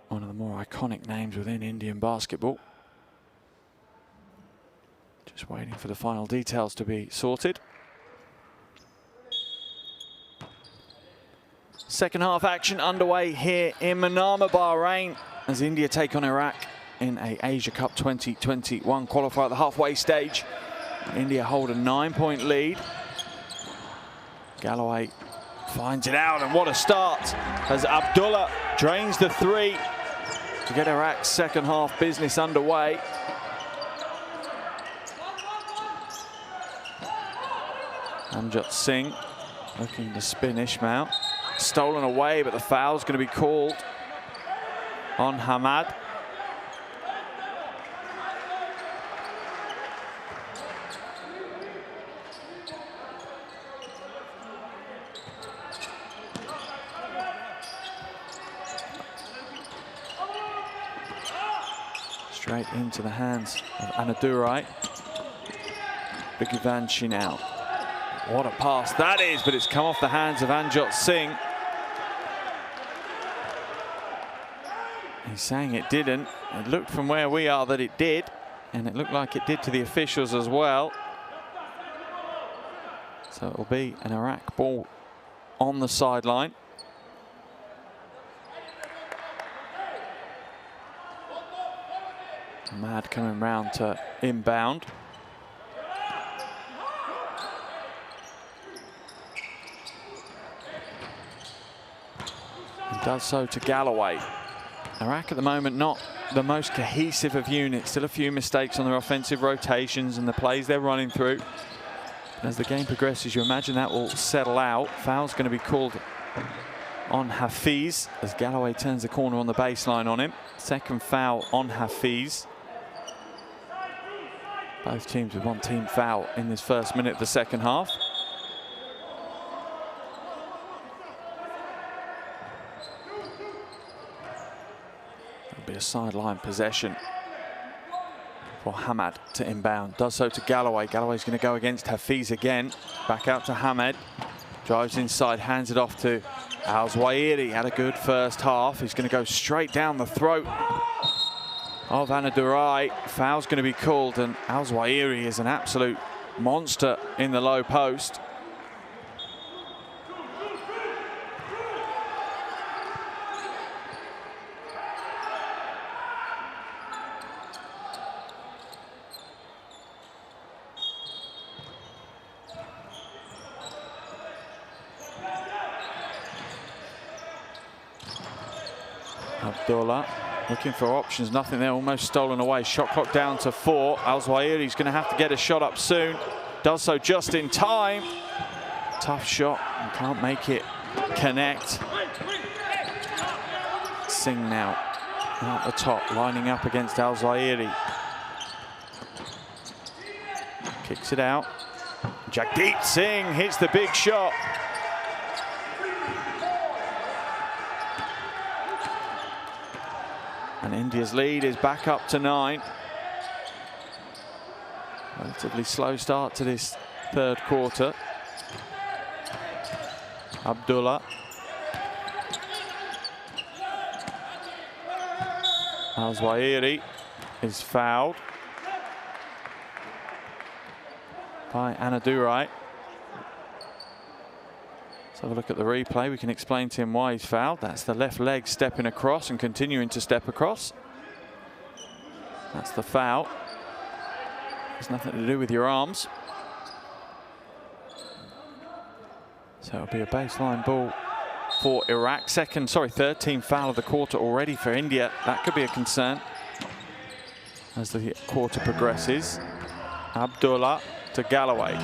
[SPEAKER 1] one of the more iconic names within Indian basketball. Just waiting for the final details to be sorted. Second half action underway here in Manama, Bahrain, as India take on Iraq in a Asia Cup 2021 qualifier at the halfway stage. India hold a 9-point lead. Galloway finds it out, and what a start as Abdullah drains the three to get Iraq's second half business underway. Amjad Singh looking to spin Ismail. Stolen away, but the foul's going to be called on Hamad. Straight into the hands of Anadurai. Budavanshi now. What a pass that is, but it's come off the hands of Amjad Singh. He's saying it didn't. It looked from where we are that it did, and it looked like it did to the officials as well. So it'll be an Iraq ball on the sideline. Mad coming round to inbound. And does so to Galloway. Iraq at the moment not the most cohesive of units. Still a few mistakes on their offensive rotations and the plays they're running through. As the game progresses, you imagine that will settle out. Foul's going to be called on Hafiz as Galloway turns the corner on the baseline on him. Second foul on Hafiz. Both teams with one team foul in this first minute of the second half. It'll be a sideline possession for Hamad to inbound. Does so to Galloway. Galloway's going to go against Hafiz again. Back out to Hamad. Drives inside, hands it off to Al-Zawahiri. Had a good first half. He's going to go straight down the throat of Anadurai. Foul's going to be called, and Al-Zawahiri is an absolute monster in the low post. Abdullah looking for options, nothing there, almost stolen away. Shot clock down to 4. Al-Zawahiri's going to have to get a shot up soon. Does so just in time. Tough shot and can't make it connect. Singh now out the top, lining up against Al-Zawahiri. Kicks it out. Jagdeep Singh hits the big shot. And India's lead is back up to 9. Relatively slow start to this third quarter. Abdullah. Al-Zawahiri is fouled by Anadurai. Let's have a look at the replay. We can explain to him why he's fouled. That's the left leg stepping across and continuing to step across. That's the foul. There's nothing to do with your arms. So it'll be a baseline ball for Iraq. Third team foul of the quarter already for India. That could be a concern as the quarter progresses. Abdullah to Galloway.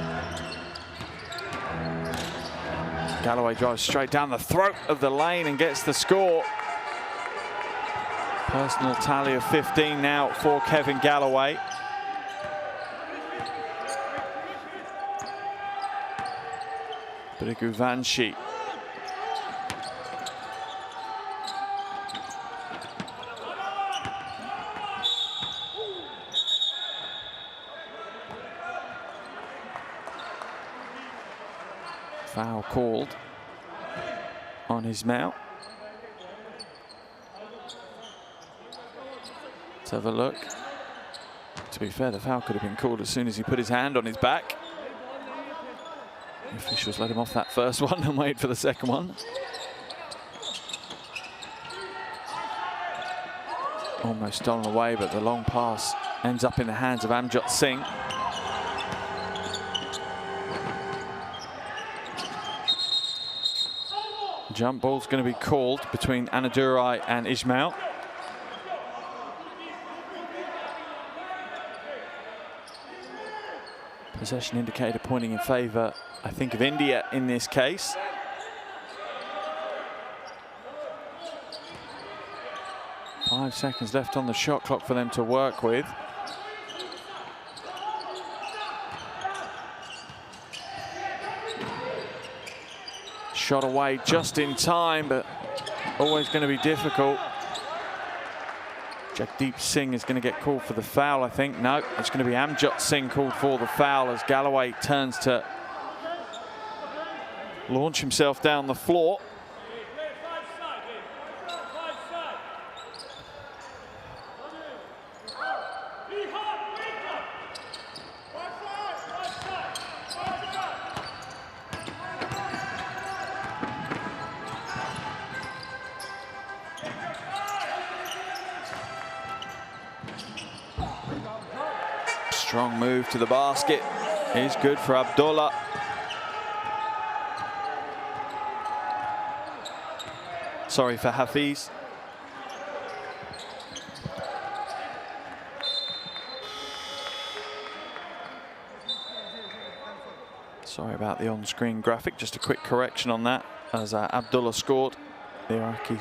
[SPEAKER 1] Galloway drives straight down the throat of the lane and gets the score. Personal tally of 15 now for Kevin Galloway. Budavanshi. Foul called on Ismail. Let's have a look. To be fair, the foul could have been called as soon as he put his hand on his back. The officials let him off that first one and wait for the second one. Almost stolen away, but the long pass ends up in the hands of Amjot Singh. Jump ball's going to be called between Anadurai and Ismail. Possession indicator pointing in favour, I think, of India in this case. Five seconds left on the shot clock for them to work with. Shot away just in time, but always going to be difficult. Jagdeep Singh is going to get called for the foul, I think. No, it's going to be Amjot Singh called for the foul as Galloway turns to launch himself down the floor. Strong move to the basket is good for Abdullah. Sorry, for Hafiz. Sorry about the on-screen graphic, just a quick correction on that as Abdullah scored. The Iraqi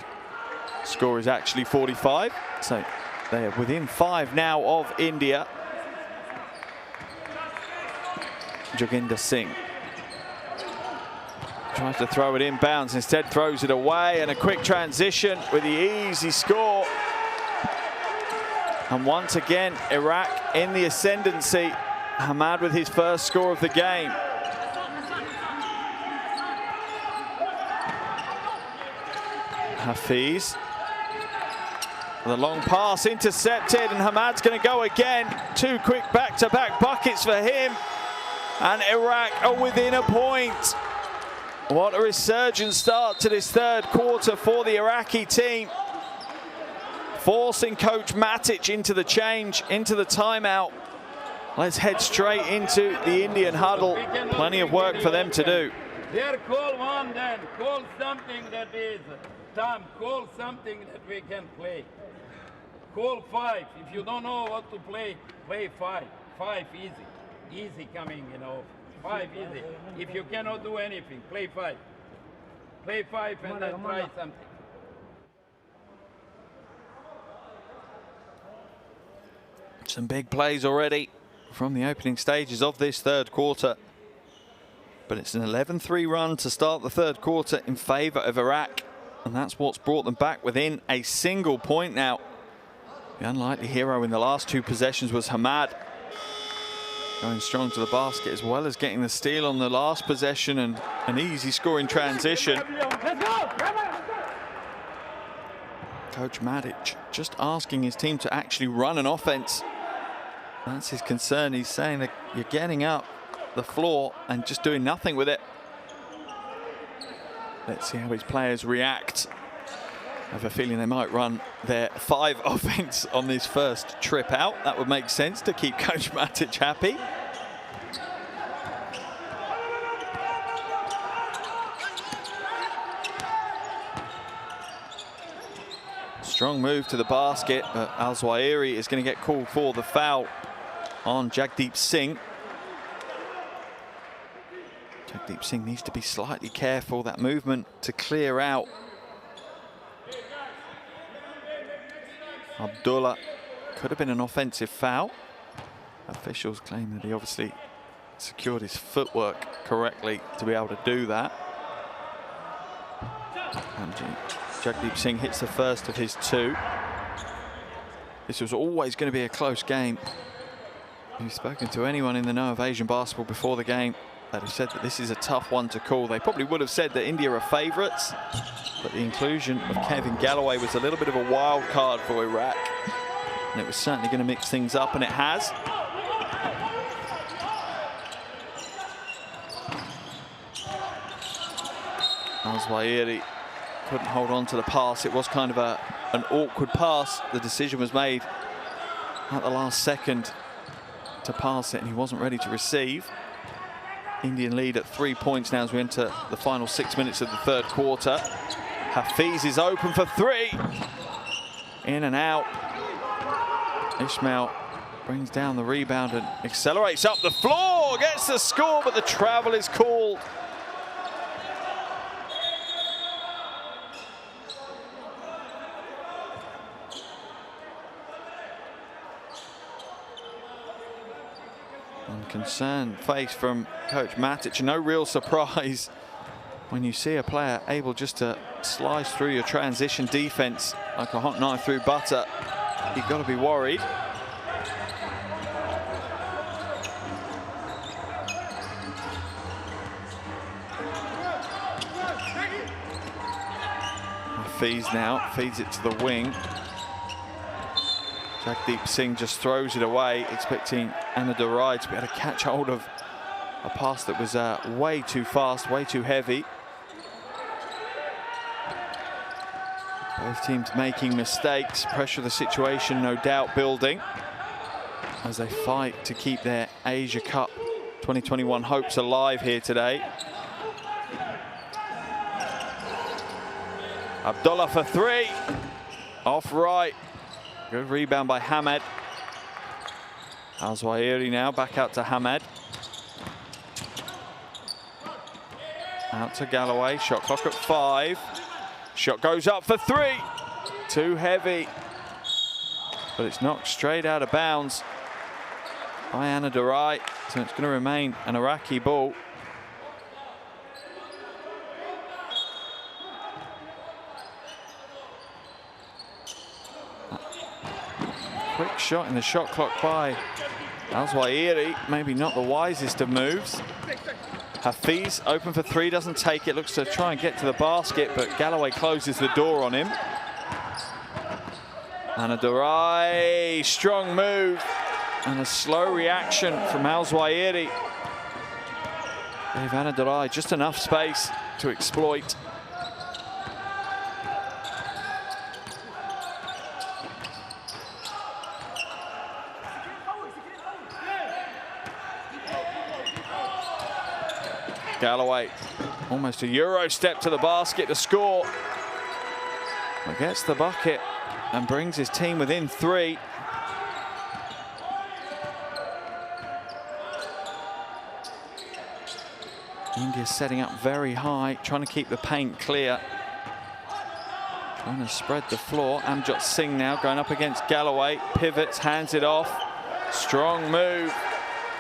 [SPEAKER 1] score is actually 45, so they are within 5 now of India. Joginder Singh tries to throw it inbounds, instead throws it away, and a quick transition with the easy score. And once again, Iraq in the ascendancy. Hamad with his first score of the game. Hafiz. The long pass intercepted, and Hamad's going to go again. 2 quick back-to-back buckets for him. And Iraq are within a point. What a resurgent start to this third quarter for the Iraqi team. Forcing Coach Matic into the change, into the timeout. Let's head straight into the Indian huddle. Plenty of work for them to do.
[SPEAKER 4] There, call one then. Call something that is time. Call something that we can play. Call 5. If you don't know what to play, play 5. 5 easy. Easy coming, you know. 5 easy. If you cannot do anything, play 5. Play 5 and then try something.
[SPEAKER 1] Some big plays already from the opening stages of this third quarter. But it's an 11-3 run to start the third quarter in favour of Iraq. And that's what's brought them back within a single point now. The unlikely hero in the last 2 possessions was Hamad. Going strong to the basket as well as getting the steal on the last possession and an easy score in transition. Coach Matic just asking his team to actually run an offense. That's his concern. He's saying that you're getting up the floor and just doing nothing with it. Let's see how his players react. I have a feeling they might run their 5 offense on this first trip out. That would make sense to keep Coach Matic happy. Strong move to the basket, but Al-Zawahiri is going to get called for the foul on Jagdeep Singh. Jagdeep Singh needs to be slightly careful. That movement to clear out. Abdullah, could have been an offensive foul. Officials claim that he obviously secured his footwork correctly to be able to do that. And Jagdeep Singh hits the first of his 2. This was always going to be a close game. If you've spoken to anyone in the know of Asian basketball before the game, that have said that this is a tough one to call. They probably would have said that India are favourites, but the inclusion of Kevin Galloway was a little bit of a wild card for Iraq, and it was certainly going to mix things up, and it has. Al-Zawahiri couldn't hold on to the pass. It was kind of an awkward pass. The decision was made at the last second to pass it, and he wasn't ready to receive. Indian lead at 3 points now as we enter the final 6 minutes of the third quarter. Hafiz is open for three. In and out. Ismail brings down the rebound and accelerates up the floor. Gets the score, but the travel is called. Concerned face from Coach Matic. No real surprise when you see a player able just to slice through your transition defense like a hot knife through butter. You've got to be worried. Hafiz now feeds it to the wing. Jagdeep Singh just throws it away, expecting Anadurai to be able to catch hold of a pass that was way too fast, way too heavy. Both teams making mistakes. Pressure of the situation, no doubt, building as they fight to keep their Asia Cup 2021 hopes alive here today. Abdullah for three. Off right. Good rebound by Hamed. Al-Zawahiri now back out to Hamed. Out to Galloway. Shot clock at 5. Shot goes up for three. Too heavy. But it's knocked straight out of bounds by Anadurai. So it's going to remain an Iraqi ball. Quick shot in the shot clock by Al-Zawahiri. Maybe not the wisest of moves. Hafiz open for three, doesn't take it. Looks to try and get to the basket, but Galloway closes the door on him. Anadurai, strong move. And a slow reaction from Al-Zawahiri. Gave Anadurai just enough space to exploit. Galloway, almost a Euro step to the basket to score. But gets the bucket and brings his team within 3. India setting up very high, trying to keep the paint clear. Trying to spread the floor. Amjot Singh now going up against Galloway. Pivots, hands it off. Strong move.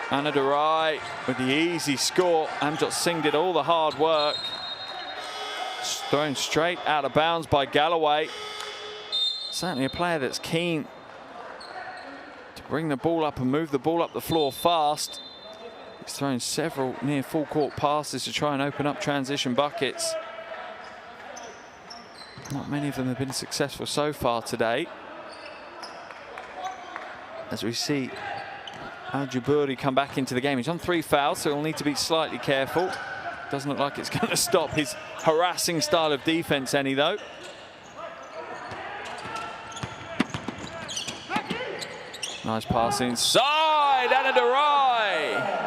[SPEAKER 1] Anadurai with the easy score. Amjot Singh did all the hard work. Thrown straight out of bounds by Galloway. Certainly a player that's keen to bring the ball up and move the ball up the floor fast. He's thrown several near full court passes to try and open up transition buckets. Not many of them have been successful so far today. As we see Al-Jaburi come back into the game. He's on 3 fouls, so he'll need to be slightly careful. Doesn't look like it's going to stop his harassing style of defense any, though. Nice pass inside, Anadurai.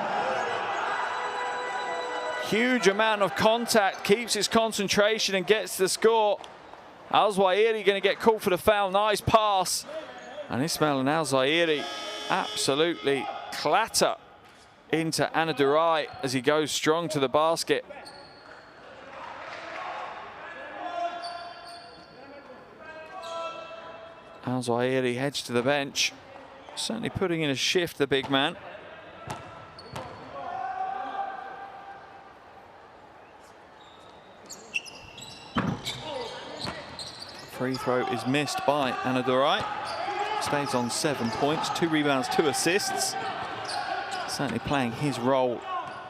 [SPEAKER 1] Huge amount of contact, keeps his concentration and gets the score. Al-Zawahiri going to get called for the foul. Nice pass. And Ismail and Al-Zawahiri absolutely clatter into Anadurai as he goes strong to the basket. Al-Zawahiri heads to the bench. Certainly putting in a shift, the big man. Free throw is missed by Anadurai. Stays on 7 points, 2 rebounds, 2 assists. Certainly playing his role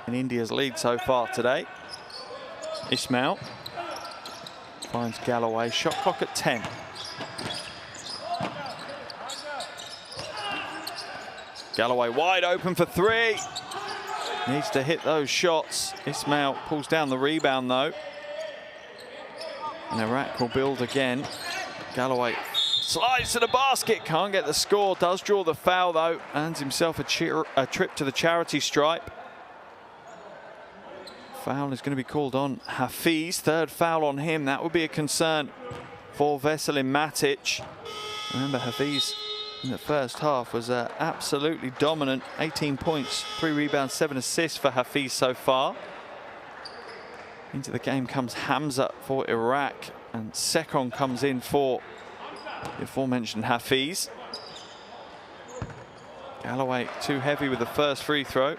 [SPEAKER 1] in India's lead so far today. Ismail finds Galloway. Shot clock at 10. Galloway wide open for 3. Needs to hit those shots. Ismail pulls down the rebound though. And Iraq will build again. Galloway slides to the basket, can't get the score. Does draw the foul though. Earns himself a trip to the charity stripe. Foul is going to be called on Hafiz. 3rd foul on him. That would be a concern for Veselin Matic. Remember, Hafiz in the first half was absolutely dominant. 18 points, 3 rebounds, 7 assists for Hafiz so far. Into the game comes Hamza for Iraq, and Sekon comes in for the aforementioned Hafiz. Galloway too heavy with the first free throw.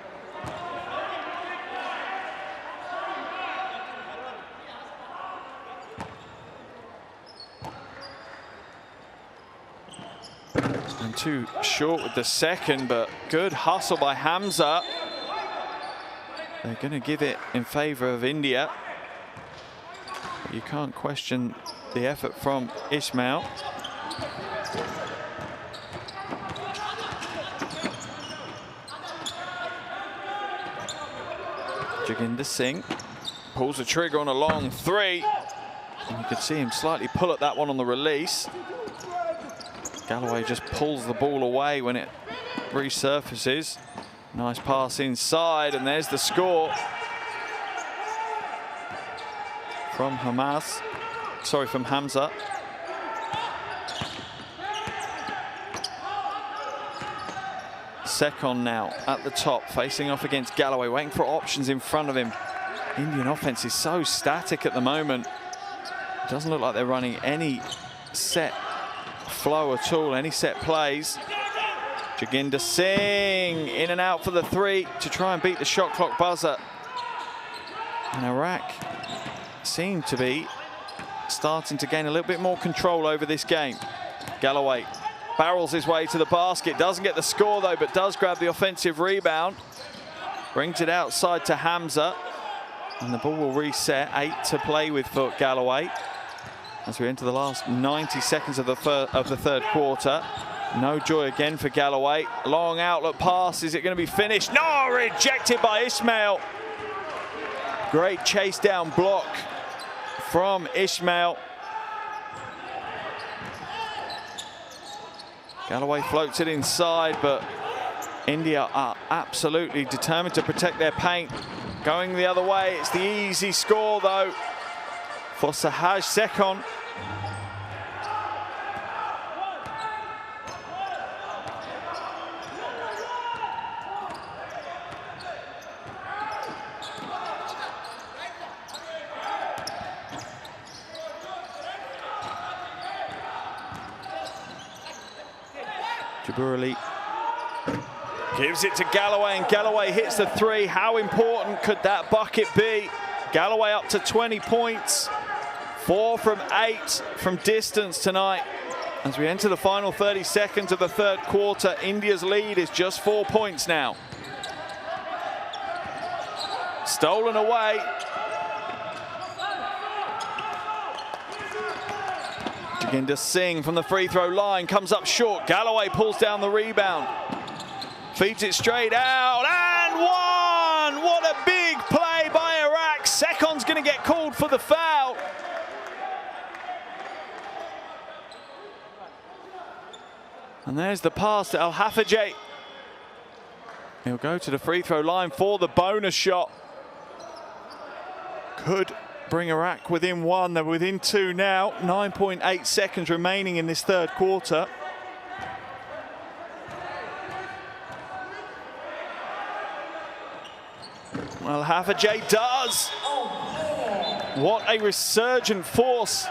[SPEAKER 1] And too short with the second, but good hustle by Hamza. They're going to give it in favour of India. But you can't question the effort from Ismail. Joginder Singh pulls the trigger on a long 3. And you can see him slightly pull at that one on the release. Galloway just pulls the ball away when it resurfaces. Nice pass inside, and there's the score from from Hamza. Sekon now at the top, facing off against Galloway, waiting for options in front of him. Indian offense is so static at the moment. It doesn't look like they're running any set flow at all, any set plays. Joginder Singh in and out for the 3 to try and beat the shot clock buzzer. And Iraq seem to be starting to gain a little bit more control over this game. Galloway barrels his way to the basket, doesn't get the score though, but does grab the offensive rebound. Brings it outside to Hamza, and the ball will reset. 8 to play with for Galloway as we enter the last 90 seconds of the third quarter. No joy again for Galloway. Long outlet pass, is it going to be finished? No, rejected by Ismail. Great chase down block from Ismail. Galloway floats it inside, but India are absolutely determined to protect their paint. Going the other way, it's the easy score though for Sahaj Sekon. Jaburali gives it to Galloway, and Galloway hits the 3. How important could that bucket be? Galloway up to 20 points. 4 from 8 from distance tonight. As we enter the final 30 seconds of the third quarter, India's lead is just 4 points now. Stolen away. Joginder Singh from the free throw line comes up short. Galloway pulls down the rebound. Feeds it straight out, and 1! What a big play by Iraq. Sekon's going to get called for the foul. And there's the pass to Al-Hafajeh. He'll go to the free throw line for the bonus shot. Could bring Iraq within 1. They're within 2 now. 9.8 seconds remaining in this third quarter. Well, Hafajeh does. What a resurgent force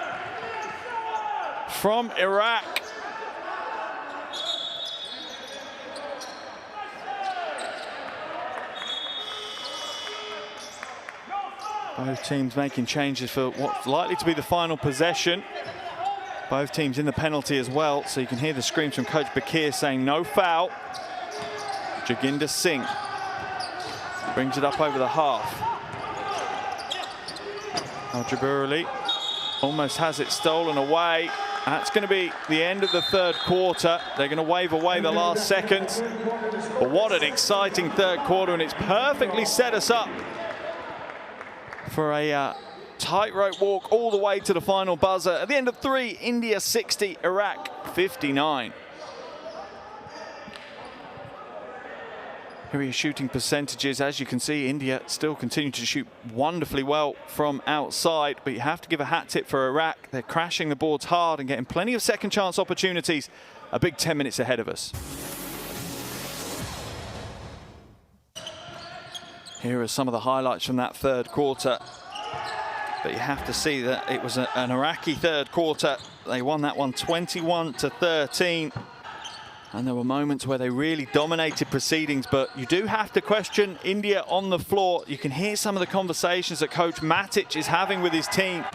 [SPEAKER 1] from Iraq. Both teams making changes for what's likely to be the final possession. Both teams in the penalty as well, so you can hear the screams from Coach Bakir saying no foul. Joginder Singh Brings it up over the half. Al-Jaburi almost has it stolen away. That's going to be the end of the third quarter. They're going to wave away the last seconds. But what an exciting third quarter, and it's perfectly set us up for a tightrope walk all the way to the final buzzer. At the end of 3, India 60, Iraq 59. Here are your shooting percentages. As you can see, India still continue to shoot wonderfully well from outside, but you have to give a hat tip for Iraq. They're crashing the boards hard and getting plenty of second chance opportunities. A big 10 minutes ahead of us. Here are some of the highlights from that third quarter. But you have to see that it was an Iraqi third quarter. They won that one 21-13. And there were moments where they really dominated proceedings, but you do have to question India on the floor. You can hear some of the conversations that Coach Matic is having with his team.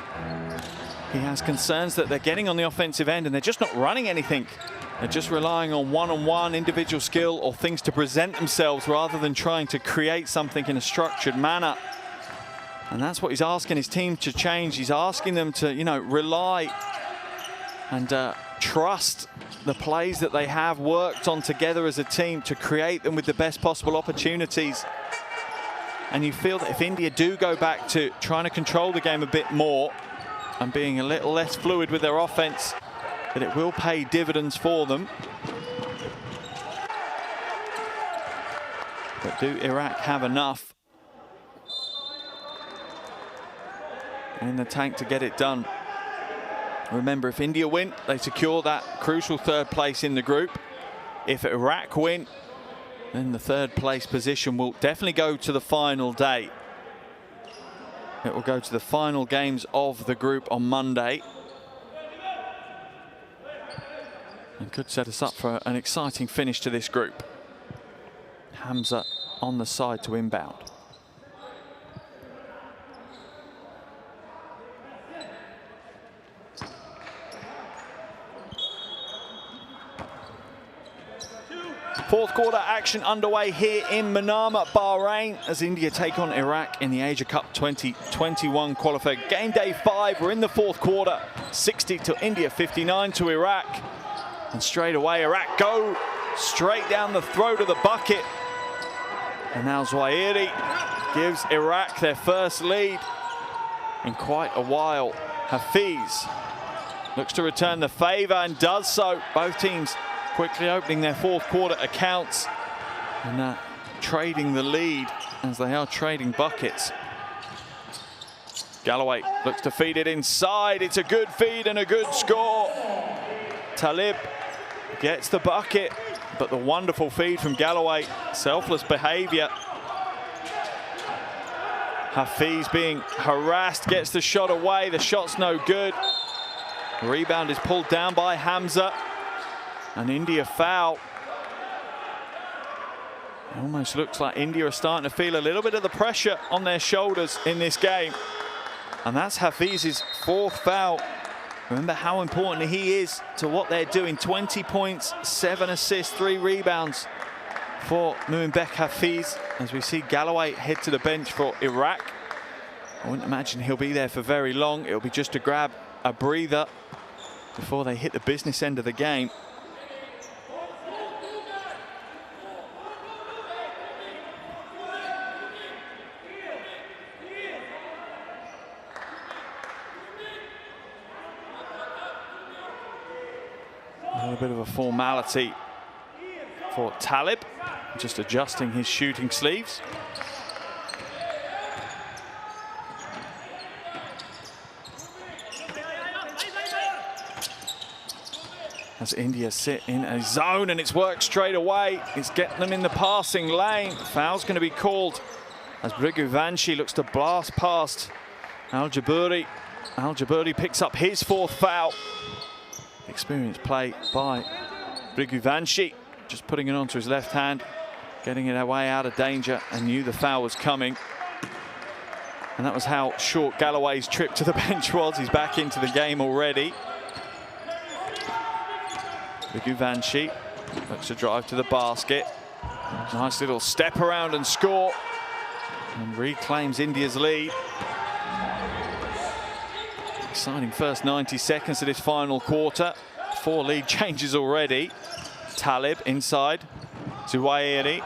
[SPEAKER 1] He has concerns that they're getting on the offensive end and they're just not running anything. They're just relying on one-on-one individual skill or things to present themselves rather than trying to create something in a structured manner. And that's what he's asking his team to change. He's asking them to, you know, rely and trust the plays that they have worked on together as a team to create them with the best possible opportunities. And you feel that if India do go back to trying to control the game a bit more and being a little less fluid with their offense, that it will pay dividends for them. But do Iraq have enough in the tank to get it done? Remember, if India win, they secure that crucial third place in the group. If Iraq win, then the third place position will definitely go to the final day. It will go to the final games of the group on Monday. And could set us up for an exciting finish to this group. Hamza on the side to inbound. Fourth quarter action underway here in Manama, Bahrain, as India take on Iraq in the Asia Cup 2021 qualifier. Game day 5, we're in the fourth quarter. 60 to India, 59 to Iraq. And straight away, Iraq go straight down the throat of the bucket. And now Zawahiri gives Iraq their first lead in quite a while. Hafiz looks to return the favor and does so. Both teams quickly opening their fourth quarter accounts and trading the lead as they are trading buckets. Galloway looks to feed it inside. It's a good feed and a good score. Talib gets the bucket, but the wonderful feed from Galloway, selfless behavior. Hafiz being harassed, gets the shot away. The shot's no good. The rebound is pulled down by Hamza. An India foul. It almost looks like India are starting to feel a little bit of the pressure on their shoulders in this game. And that's Hafiz's fourth foul. Remember how important he is to what they're doing. 20 points, 7 assists, 3 rebounds for Muimbek Hafiz. As we see Galloway head to the bench for Iraq. I wouldn't imagine he'll be there for very long. It'll be just to grab a breather before they hit the business end of the game. A bit of a formality for Talib, just adjusting his shooting sleeves. As India sit in a zone and it's worked straight away. It's getting them in the passing lane. Foul's going to be called as Briguvanshi looks to blast past Al-Jaburi. Al-Jaburi picks up his fourth foul. Experienced play by Briguvanshi, just putting it onto his left hand, getting it away out of danger, and knew the foul was coming. And that was how short Galloway's trip to the bench was. He's back into the game already. Briguvanshi looks to drive to the basket. Nice little step around and score. And reclaims India's lead. Exciting first 90 seconds of this final quarter. 4 lead changes already. Talib inside. Zuwairi.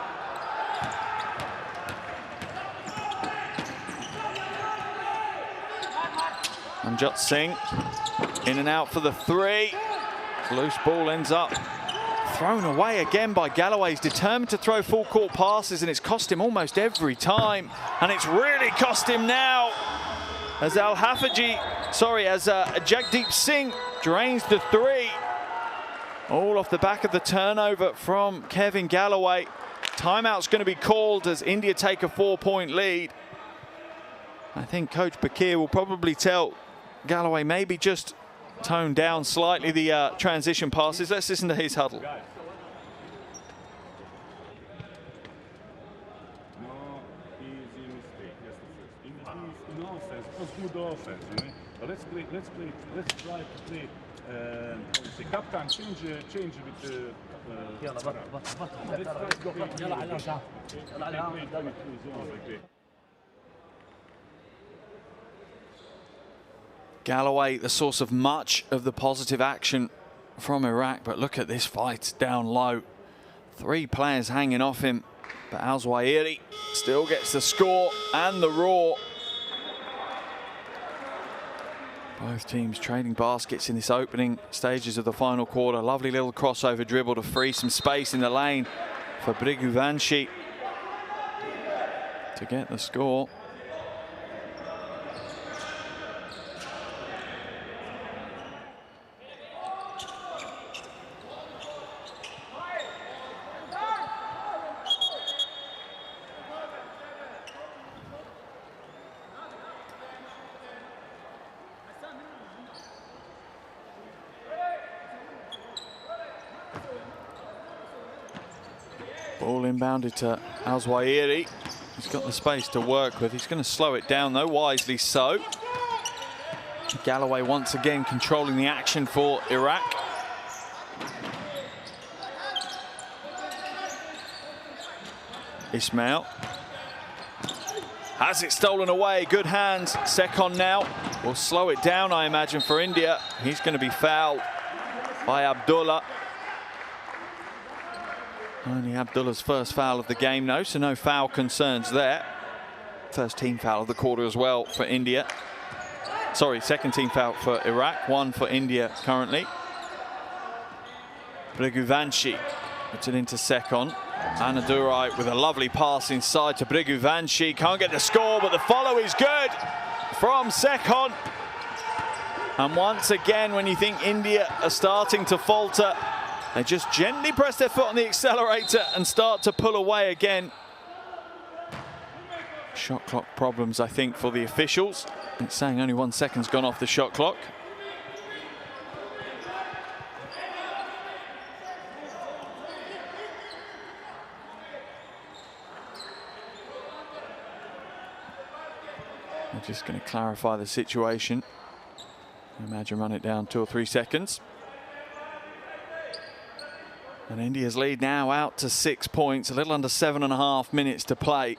[SPEAKER 1] Amjad Singh in and out for the 3. Loose ball ends up thrown away again by Galloway. He's determined to throw full court passes, and it's cost him almost every time. And it's really cost him now as Jagdeep Singh drains the 3. All off the back of the turnover from Kevin Galloway. Timeout's going to be called as India take a 4-point lead. I think Coach Bakir will probably tell Galloway maybe just tone down slightly the transition passes. Let's listen to his huddle.
[SPEAKER 3] No easy mistake. In offense, it was good offense, you know. But let's try to play. The captain change with the. Let's try to play.
[SPEAKER 1] Galloway, the source of much of the positive action from Iraq, but look at this fight down low. 3 players hanging off him, but Al-Zawahiri still gets the score and the roar. Both teams trading baskets in this opening stages of the final quarter. Lovely little crossover dribble to free some space in the lane for Briguvanshi to get the score. Ball inbounded to Al-Zawahiri. He's got the space to work with. He's going to slow it down, though, wisely so. Galloway once again controlling the action for Iraq. Ismail has it stolen away. Good hands. Sekon now will slow it down, I imagine, for India. He's going to be fouled by Abdullah. Only Abdullah's first foul of the game, though, so no foul concerns there. First team foul of the quarter as well for India. Sorry, second team foul for Iraq, 1 for India currently. Briguvanshi puts it into Sekon. Anadurai with a lovely pass inside to Briguvanshi. Can't get the score, but the follow is good from Sekon. And once again, when you think India are starting to falter, they just gently press their foot on the accelerator and start to pull away again. Shot clock problems, I think, for the officials. It's saying only 1 second's gone off the shot clock. They're just going to clarify the situation. Imagine run it down 2 or 3 seconds. And India's lead now out to 6 points, a little under 7.5 minutes to play.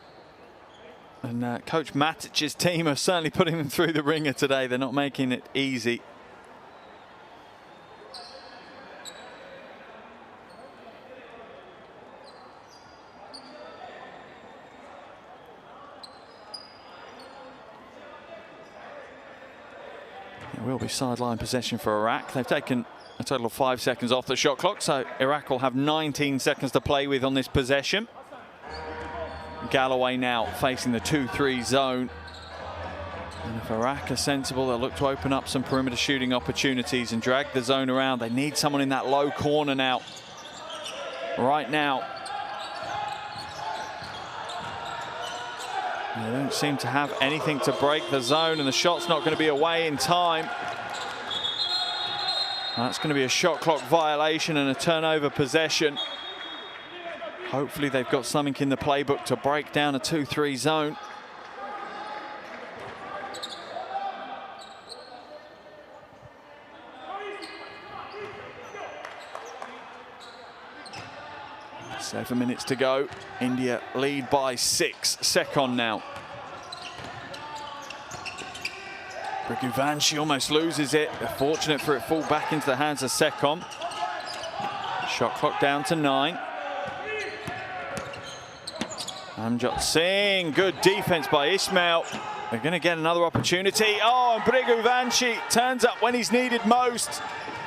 [SPEAKER 1] And Coach Matic's team are certainly putting them through the ringer today. They're not making it easy. It will be sideline possession for Iraq. They've taken a total of 5 seconds off the shot clock, so Iraq will have 19 seconds to play with on this possession. Galloway now facing the 2-3 zone. And if Iraq are sensible, they'll look to open up some perimeter shooting opportunities and drag the zone around. They need someone in that low corner now. Right now. They don't seem to have anything to break the zone, and the shot's not going to be away in time. That's going to be a shot clock violation and a turnover possession. Hopefully they've got something in the playbook to break down a 2-3 zone. Seven minutes to go. India lead by 6. Sekon now. Briguvanci almost loses it. They're fortunate for it fall back into the hands of Secom. Shot clock down to 9. Amjot Singh, good defense by Ismail. They're going to get another opportunity. Oh, and Briguvanci turns up when he's needed most.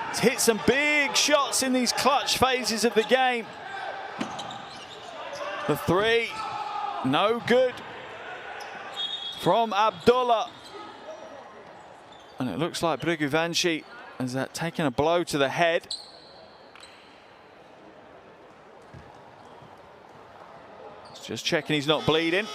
[SPEAKER 1] He's hit some big shots in these clutch phases of the game. The 3, no good from Abdullah. And it looks like Briguvanci has taken a blow to the head. Just checking he's not bleeding.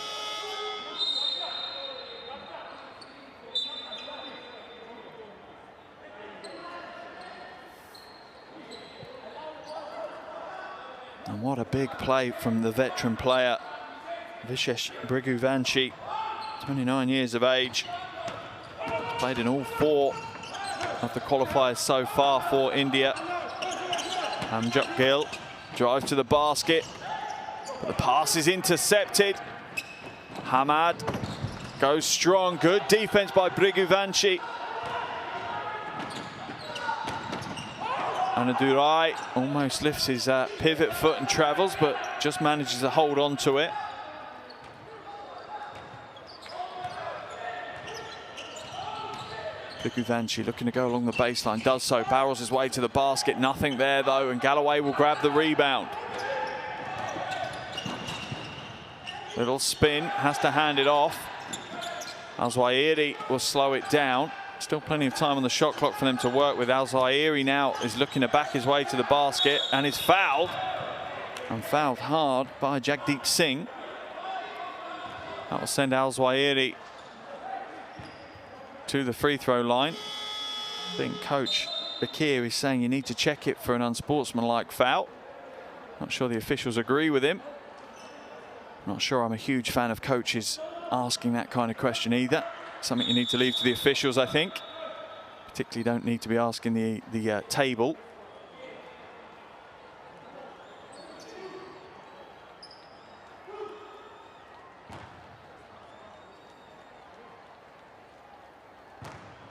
[SPEAKER 1] And what a big play from the veteran player, Vishesh Briguvanci, 29 years of age. Played in all 4 of the qualifiers so far for India. Amjot Gill drives to the basket, but the pass is intercepted. Hamad goes strong, good defense by Briguvanci. Anadurai almost lifts his pivot foot and travels, but just manages to hold on to it. Briguvanci looking to go along the baseline, does so, barrels his way to the basket, nothing there though, and Galloway will grab the rebound. Little spin, has to hand it off. Al-Zawahiri will slow it down. Still plenty of time on the shot clock for them to work with. Al-Zawahiri now is looking to back his way to the basket and is fouled. And fouled hard by Jagdeep Singh. That will send Al-Zawahiri to the free throw line. I think Coach Bakir is saying you need to check it for an unsportsmanlike foul. Not sure the officials agree with him. Not sure I'm a huge fan of coaches asking that kind of question either. Something you need to leave to the officials, I think. Particularly don't need to be asking the table.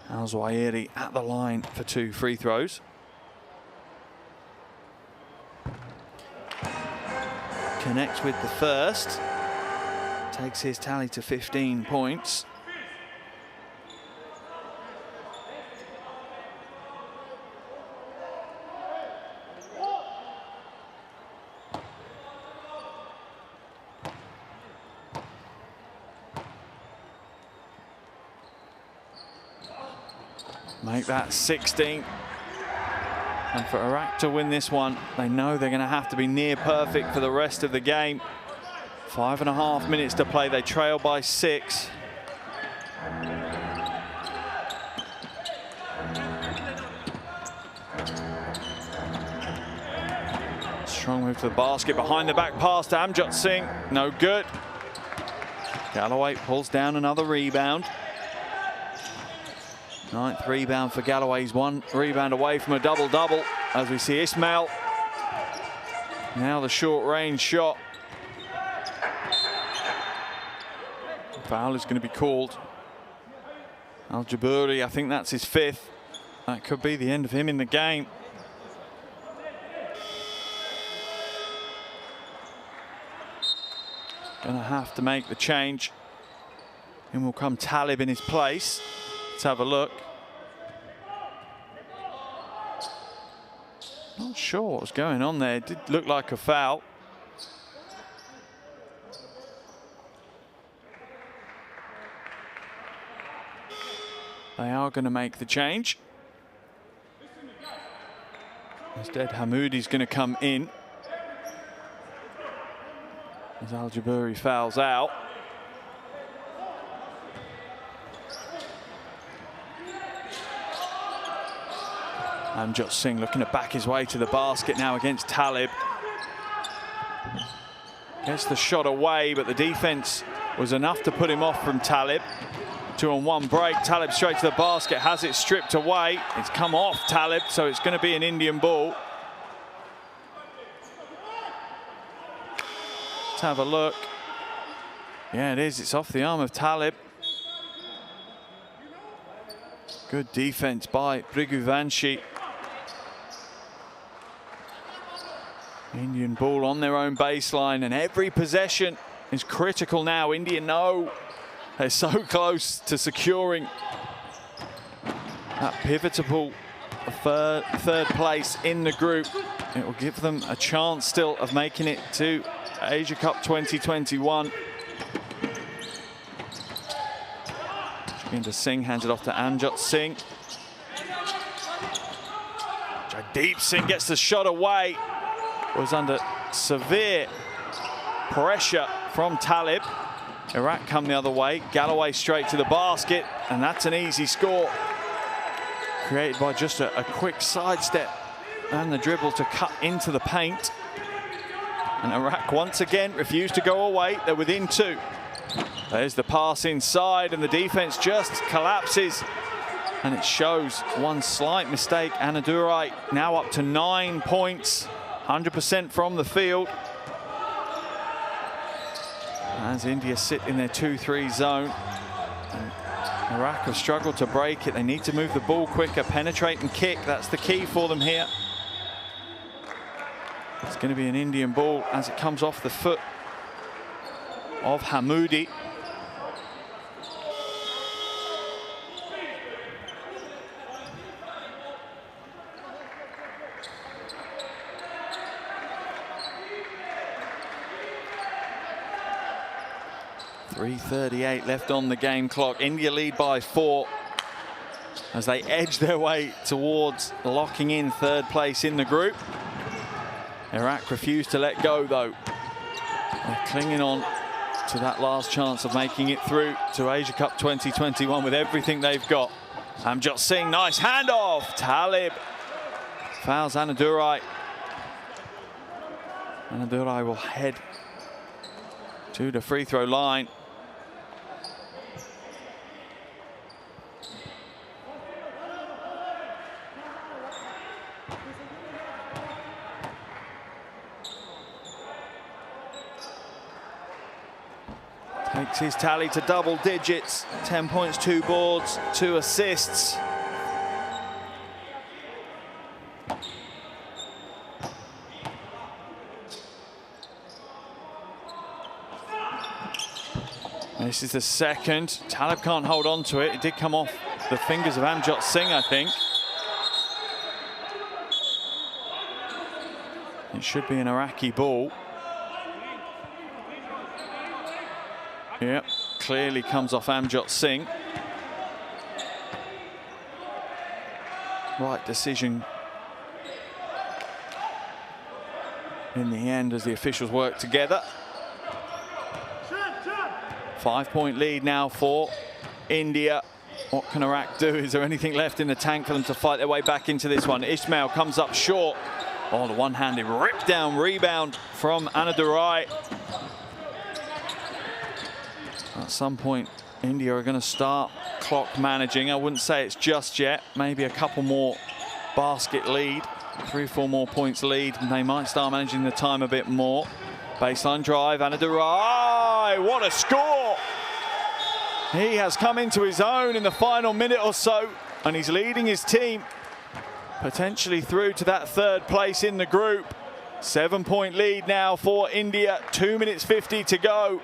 [SPEAKER 1] Al-Zawahiri at the line for 2 free throws. Connects with the first. Takes his tally to 15 points. Make that 16. And for Iraq to win this one, they know they're going to have to be near perfect for the rest of the game. 5.5 minutes to play. They trail by 6. Strong move to the basket. Behind the back pass to Amjot Singh. No good. Galloway pulls down another rebound. 9th rebound for Galloway. He's 1 rebound away from a double-double as we see Ismail. Now the short range shot. Foul is going to be called. Al-Jaburi, I think that's his 5th. That could be the end of him in the game. Gonna have to make the change. In will come Talib in his place. Let's have a look. Not sure what was going on there. It did look like a foul. They are going to make the change. Instead, Hamoudi's going to come in. As Al-Jaburi fouls out. Amjot Singh looking to back his way to the basket now against Talib. Gets the shot away, but the defense was enough to put him off from Talib. 2-on-1 break. Talib straight to the basket, has it stripped away. It's come off Talib, so it's going to be an Indian ball. Let's have a look. Yeah, it is. It's off the arm of Talib. Good defense by Briguvanchi. Indian ball on their own baseline, and every possession is critical now. India know they're so close to securing that pivotal third place in the group. It will give them a chance still of making it to Asia Cup 2021. Jaginder Singh hands it off to Amjot Singh. Jagdeep Singh gets the shot away. Was under severe pressure from Talib. Iraq come the other way. Galloway straight to the basket, and that's an easy score. Created by just a quick sidestep and the dribble to cut into the paint. And Iraq once again refused to go away. They're within 2. There's the pass inside, and the defense just collapses. And it shows one slight mistake. Anadurai now up to 9 points, 100% from the field. As India sit in their 2-3 zone. And Iraq have struggled to break it. They need to move the ball quicker, penetrate and kick. That's the key for them here. It's going to be an Indian ball as it comes off the foot of Hamoudi. .338 left on the game clock. India lead by 4 as they edge their way towards locking in third place in the group. Iraq refused to let go though. They're clinging on to that last chance of making it through to Asia Cup 2021 with everything they've got. Amjot Singh, nice handoff. Talib fouls Anadurai. Anadurai will head to the free throw line. Takes his tally to double digits. 10 points, 2 boards, 2 assists. This is the second. Talib can't hold on to it. It did come off the fingers of Amjot Singh, I think. It should be an Iraqi ball. Yep, clearly comes off Amjot Singh. Right decision in the end as the officials work together. 5-point lead now for India. What can Iraq do? Is there anything left in the tank for them to fight their way back into this one? Ismail comes up short. Oh, the one-handed rip-down rebound from Anadurai. At some point, India are going to start clock managing. I wouldn't say it's just yet. Maybe a couple more basket lead, 3 or 4 more points lead, and they might start managing the time a bit more. Baseline drive, Anadurai, what a score! He has come into his own in the final minute or so, and he's leading his team potentially through to that third place in the group. 7-point lead now for India, 2 minutes 50 to go.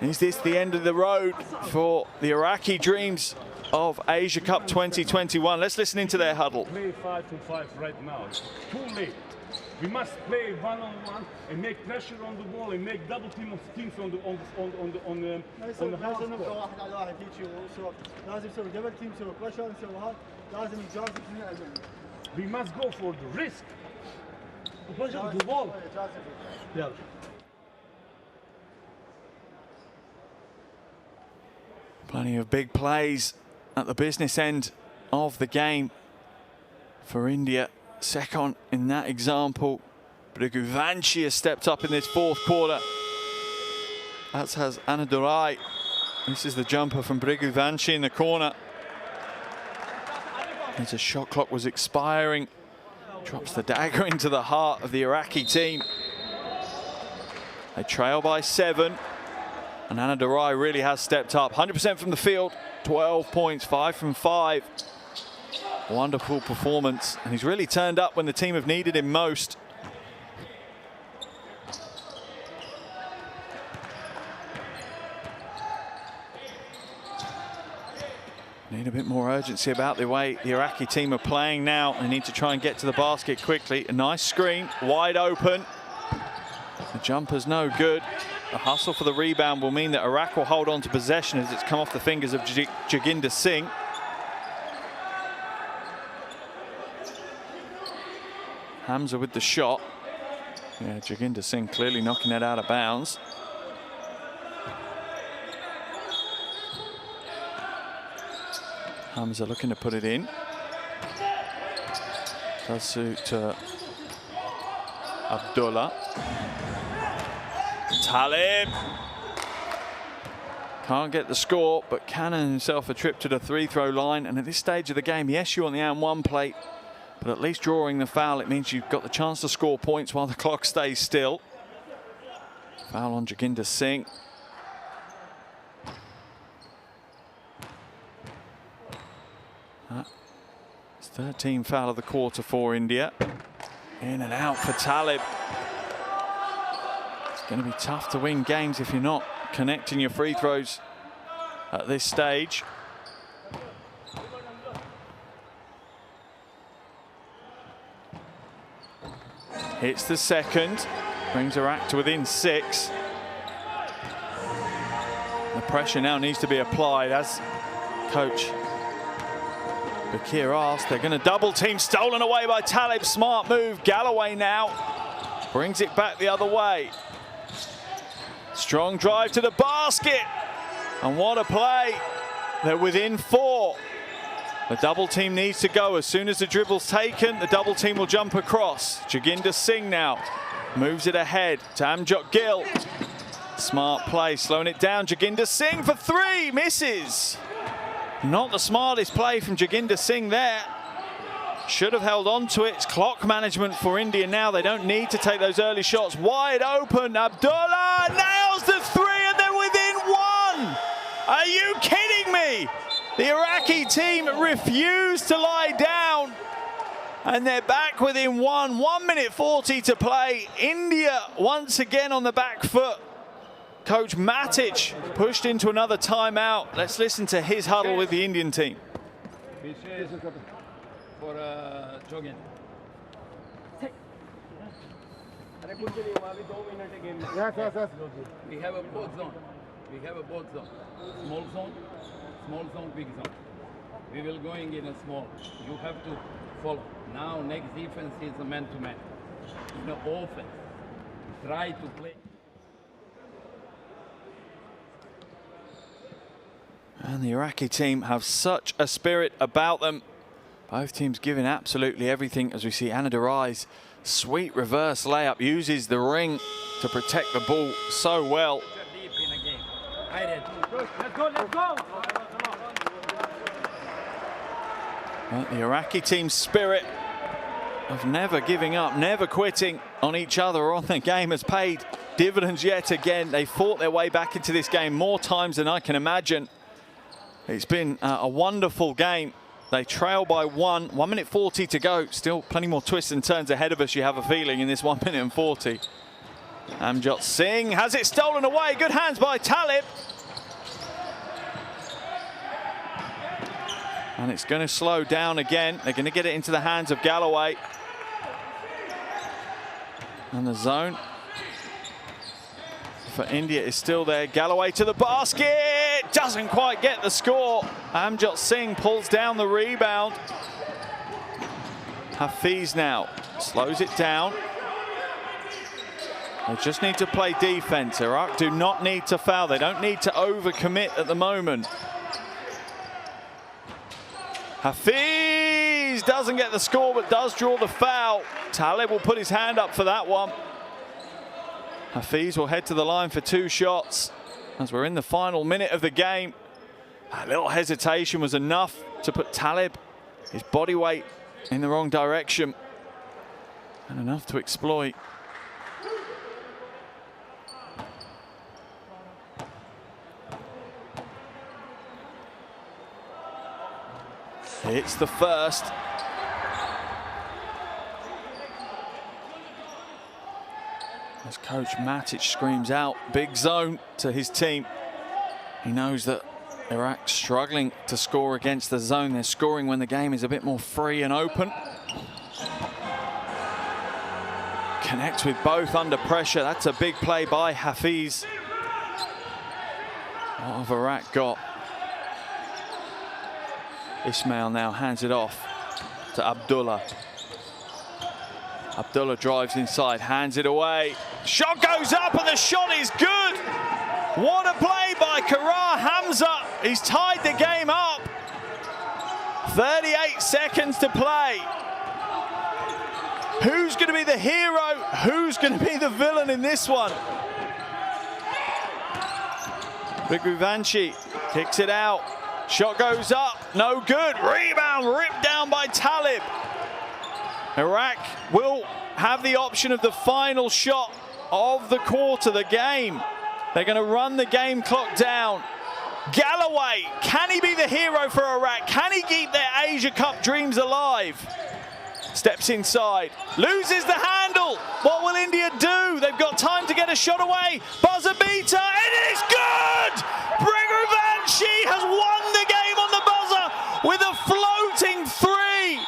[SPEAKER 1] Is this the end of the road for the Iraqi dreams of Asia Cup 2021? Let's listen into their huddle.
[SPEAKER 3] Play 5-5 right now. It's too late. We must play one-on-one and make pressure on the ball and make double teams on the half court. We must go for the risk. The ball. Yeah.
[SPEAKER 1] Plenty of big plays at the business end of the game for India. Second in that example. Briguvanchi has stepped up in this 4th quarter. As has Anadurai. This is the jumper from Briguvanchi in the corner. As the shot clock was expiring. Drops the dagger into the heart of the Iraqi team. They trail by 7. And Anadurai really has stepped up. 100% from the field, 12 points, 5 from 5. Wonderful performance. And he's really turned up when the team have needed him most. Need a bit more urgency about the way the Iraqi team are playing now. They need to try and get to the basket quickly. A nice screen, wide open. The jumper's no good. The hustle for the rebound will mean that Iraq will hold on to possession as it's come off the fingers of Jaginder Singh. Hamza with the shot. Yeah, Jaginder Singh clearly knocking that out of bounds. Hamza looking to put it in. Does suit Abdullah. Talib. Can't get the score, but Cannon himself a trip to the free-throw line. And at this stage of the game, yes, you're on the and one plate, but at least drawing the foul, it means you've got the chance to score points while the clock stays still. Foul on Jaginder Singh. It's 13th foul of the quarter for India. In and out for Talib. It's going to be tough to win games if you're not connecting your free throws at this stage. Hits the second, brings Iraq to within 6. The pressure now needs to be applied as coach Bakir asked. They're going to double team, stolen away by Talib. Smart move. Galloway now brings it back the other way. Strong drive to the basket. And what a play. They're within 4. The double team needs to go. As soon as the dribble's taken, the double team will jump across. Jaginder Singh now moves it ahead to Amjot Gill. Smart play, slowing it down. Jaginder Singh for 3, misses. Not the smartest play from Jaginder Singh there. Should have held on to it. It's clock management for India now. They don't need to take those early shots. Wide open. Abdullah nails the 3 and they're within 1. Are you kidding me? The Iraqi team refused to lie down. And they're back within 1. 1 minute 40 to play. India once again on the back foot. Coach Matic pushed into another timeout. Let's listen to his huddle with the Indian team.
[SPEAKER 4] For jogging. We have a both zone. We have a both zone. Small zone, big zone. We will going in a small. You have to follow. Now next defense is a man-to-man. In the offense, try to play.
[SPEAKER 1] And the Iraqi team have such a spirit about them. Both teams giving absolutely everything as we see Anadarai's sweet reverse layup uses the ring to protect the ball so well.
[SPEAKER 4] Deep in the game. Let's go.
[SPEAKER 1] But the Iraqi team's spirit of never giving up, never quitting on each other or on the game has paid dividends yet again. They fought their way back into this game more times than I can imagine. It's been a wonderful game. They trail by 1. 1 minute 40 to go. Still plenty more twists and turns ahead of us, you have a feeling, in this 1 minute and 40. Amjot Singh has it stolen away. Good hands by Talib. And it's going to slow down again. They're going to get it into the hands of Galloway. And the zone for India is still there. Galloway to the basket. Doesn't quite get the score. Amjot Singh pulls down the rebound. Hafiz now slows it down. They just need to play defense. Iraq do not need to foul. They don't need to overcommit at the moment. Hafiz doesn't get the score but does draw the foul. Talib will put his hand up for that one. Hafiz will head to the line for 2 shots as we're in the final minute of the game. A little hesitation was enough to put Talib, his body weight, in the wrong direction, and enough to exploit. It's the first. As Coach Matic screams out, big zone to his team. He knows that Iraq's struggling to score against the zone. They're scoring when the game is a bit more free and open. Connects with both under pressure. That's a big play by Hafiz. What have Iraq got? Ismail now hands it off to Abdullah. Abdullah drives inside, hands it away. Shot goes up and the shot is good. What a play by Karar Hamza. He's tied the game up. 38 seconds to play. Who's going to be the hero? Who's going to be the villain in this one? Briguvanchi kicks it out. Shot goes up, no good. Rebound ripped down by Talib. Iraq will have the option of the final shot of the quarter, the game. They're going to run the game clock down. Galloway, can he be the hero for Iraq? Can he keep their Asia Cup dreams alive? Steps inside, loses the handle. What will India do? They've got time to get a shot away. Buzzer beater, it is good! Briguvanchi has won the game on the buzzer with a floating three.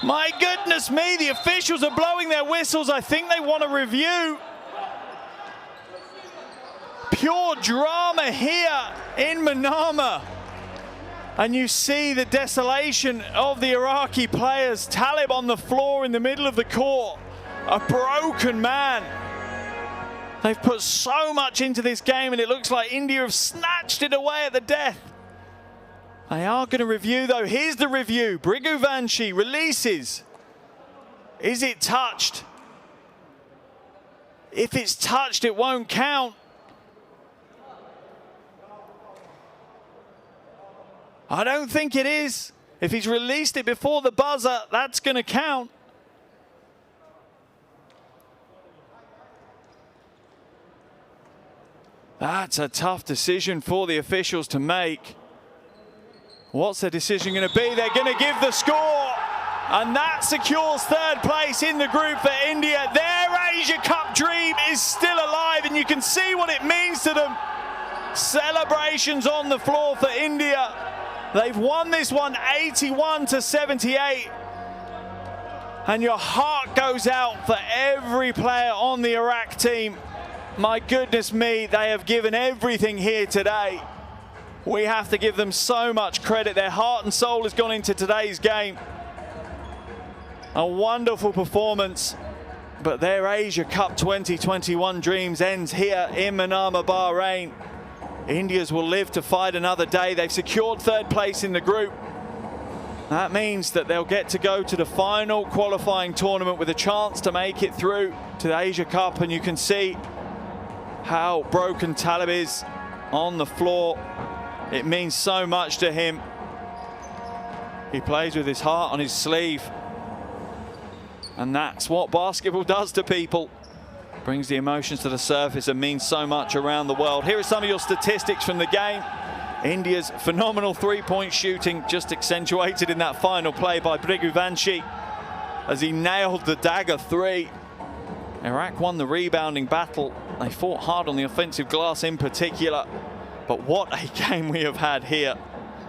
[SPEAKER 1] My goodness me, the officials are blowing their whistles. I think they want a review. Pure drama here in Manama. And you see the desolation of the Iraqi players. Talib on the floor in the middle of the court. A broken man. They've put so much into this game and it looks like India have snatched it away at the death. They are going to review though. Here's the review. Briguvanchi releases. Is it touched? If it's touched, it won't count. I don't think it is. If he's released it before the buzzer, that's going to count. That's a tough decision for the officials to make. What's their decision going to be? They're going to give the score. And that secures third place in the group for India. Their Asia Cup dream is still alive, and you can see what it means to them. Celebrations on the floor for India. They've won this one 81-78. And your heart goes out for every player on the Iraq team. My goodness me, they have given everything here today. We have to give them so much credit. Their heart and soul has gone into today's game. A wonderful performance, but their Asia Cup 2021 dreams ends here in Manama, Bahrain. India's will live to fight another day. They've secured third place in the group. That means that they'll get to go to the final qualifying tournament with a chance to make it through to the Asia Cup, and you can see how broken Talib is on the floor. It means so much to him. He plays with his heart on his sleeve. And that's what basketball does to people. Brings the emotions to the surface and means so much around the world. Here are some of your statistics from the game. India's phenomenal three-point shooting just accentuated in that final play by Briguvanchi as he nailed the dagger three. Iraq won the rebounding battle. They fought hard on the offensive glass in particular. But what a game we have had here.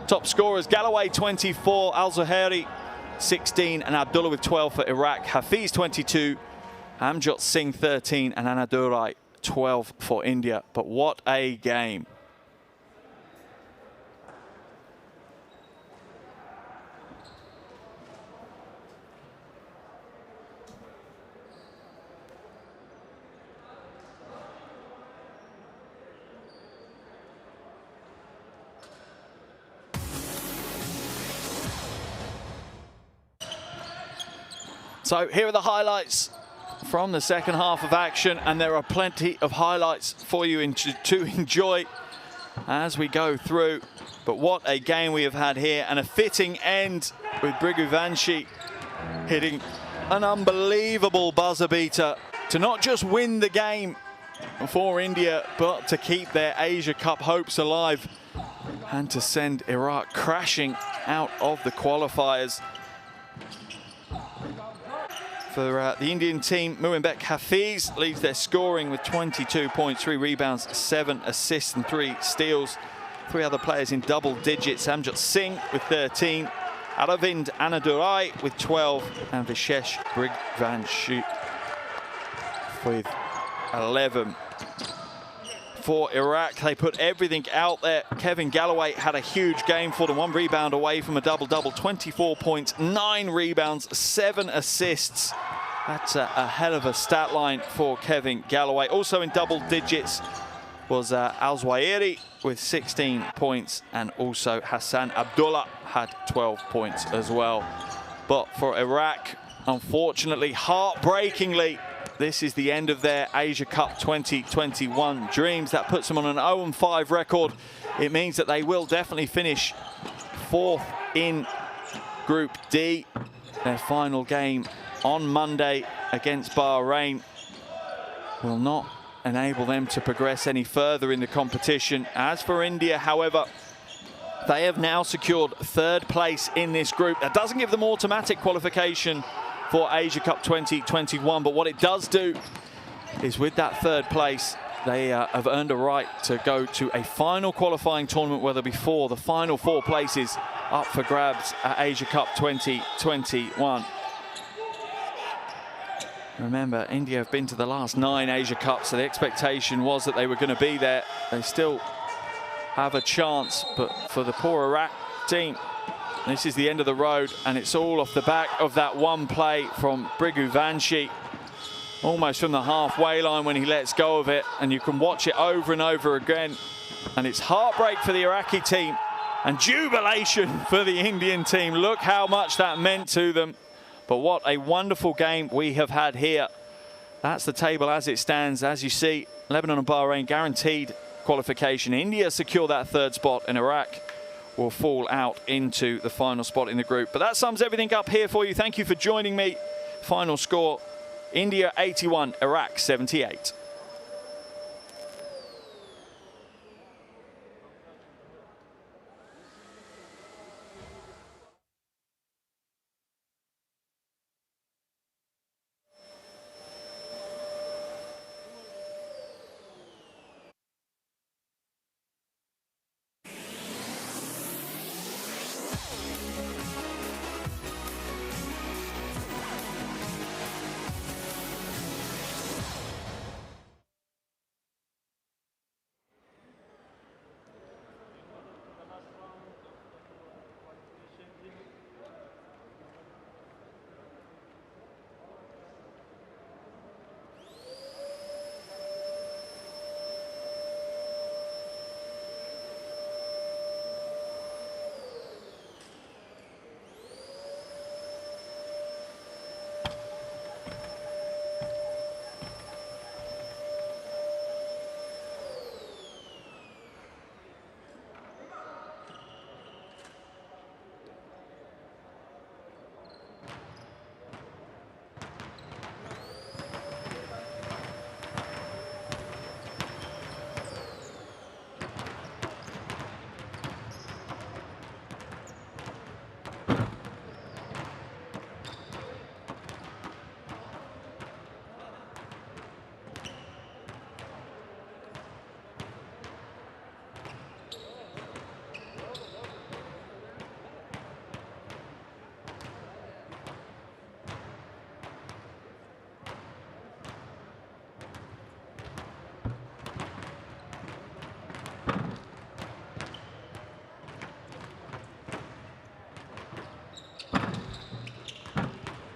[SPEAKER 1] Top scorers, Galloway 24, Al-Zuhairi 16, and Abdullah with 12 for Iraq. Hafiz 22, Amjad Singh 13, and Anadurai 12 for India. But what a game. So here are the highlights from the second half of action, and there are plenty of highlights for you to enjoy as we go through. But what a game we have had here, and a fitting end with Briguvanchi hitting an unbelievable buzzer beater to not just win the game for India, but to keep their Asia Cup hopes alive. and to send Iraq crashing out of the qualifiers. For the Indian team, Muimbek Hafiz leads their scoring with 22 points, 3 rebounds, 7 assists and 3 steals. 3 other players in double digits. Amjad Singh with 13, Aravind Anadurai with 12, and Vishesh Brigvanshi with 11. For Iraq, they put everything out there. Kevin Galloway had a huge game for them. 1 rebound away from a double-double, 24 points, 9 rebounds, 7 assists. That's a hell of a stat line for Kevin Galloway. Also in double digits was Al-Zawahiri with 16 points, and also Hassan Abdullah had 12 points as well. But for Iraq, unfortunately, heartbreakingly, this is the end of their Asia Cup 2021 dreams. That puts them on an 0-5 record. It means that they will definitely finish 4th in Group D. Their final game on Monday against Bahrain will not enable them to progress any further in the competition. As for India, however, they have now secured 3rd place in this group. That doesn't give them automatic qualification for Asia Cup 2021, but what it does do is with that 3rd place, they have earned a right to go to a final qualifying tournament where there'll be the final 4 places up for grabs at Asia Cup 2021. Remember, India have been to the last 9 Asia Cups, so the expectation was that they were going to be there. They still have a chance, but for the poor Iraq team, this is the end of the road, and it's all off the back of that 1 play from Brigvanshi, almost from the halfway line when he lets go of it, and you can watch it over and over again. And it's heartbreak for the Iraqi team and jubilation for the Indian team. Look how much that meant to them. But what a wonderful game we have had here. That's the table as it stands. As you see, Lebanon and Bahrain guaranteed qualification. India secure that 3rd spot, and Iraq will fall out into the final spot in the group. But that sums everything up here for you. Thank you for joining me. Final score, India 81, Iraq 78.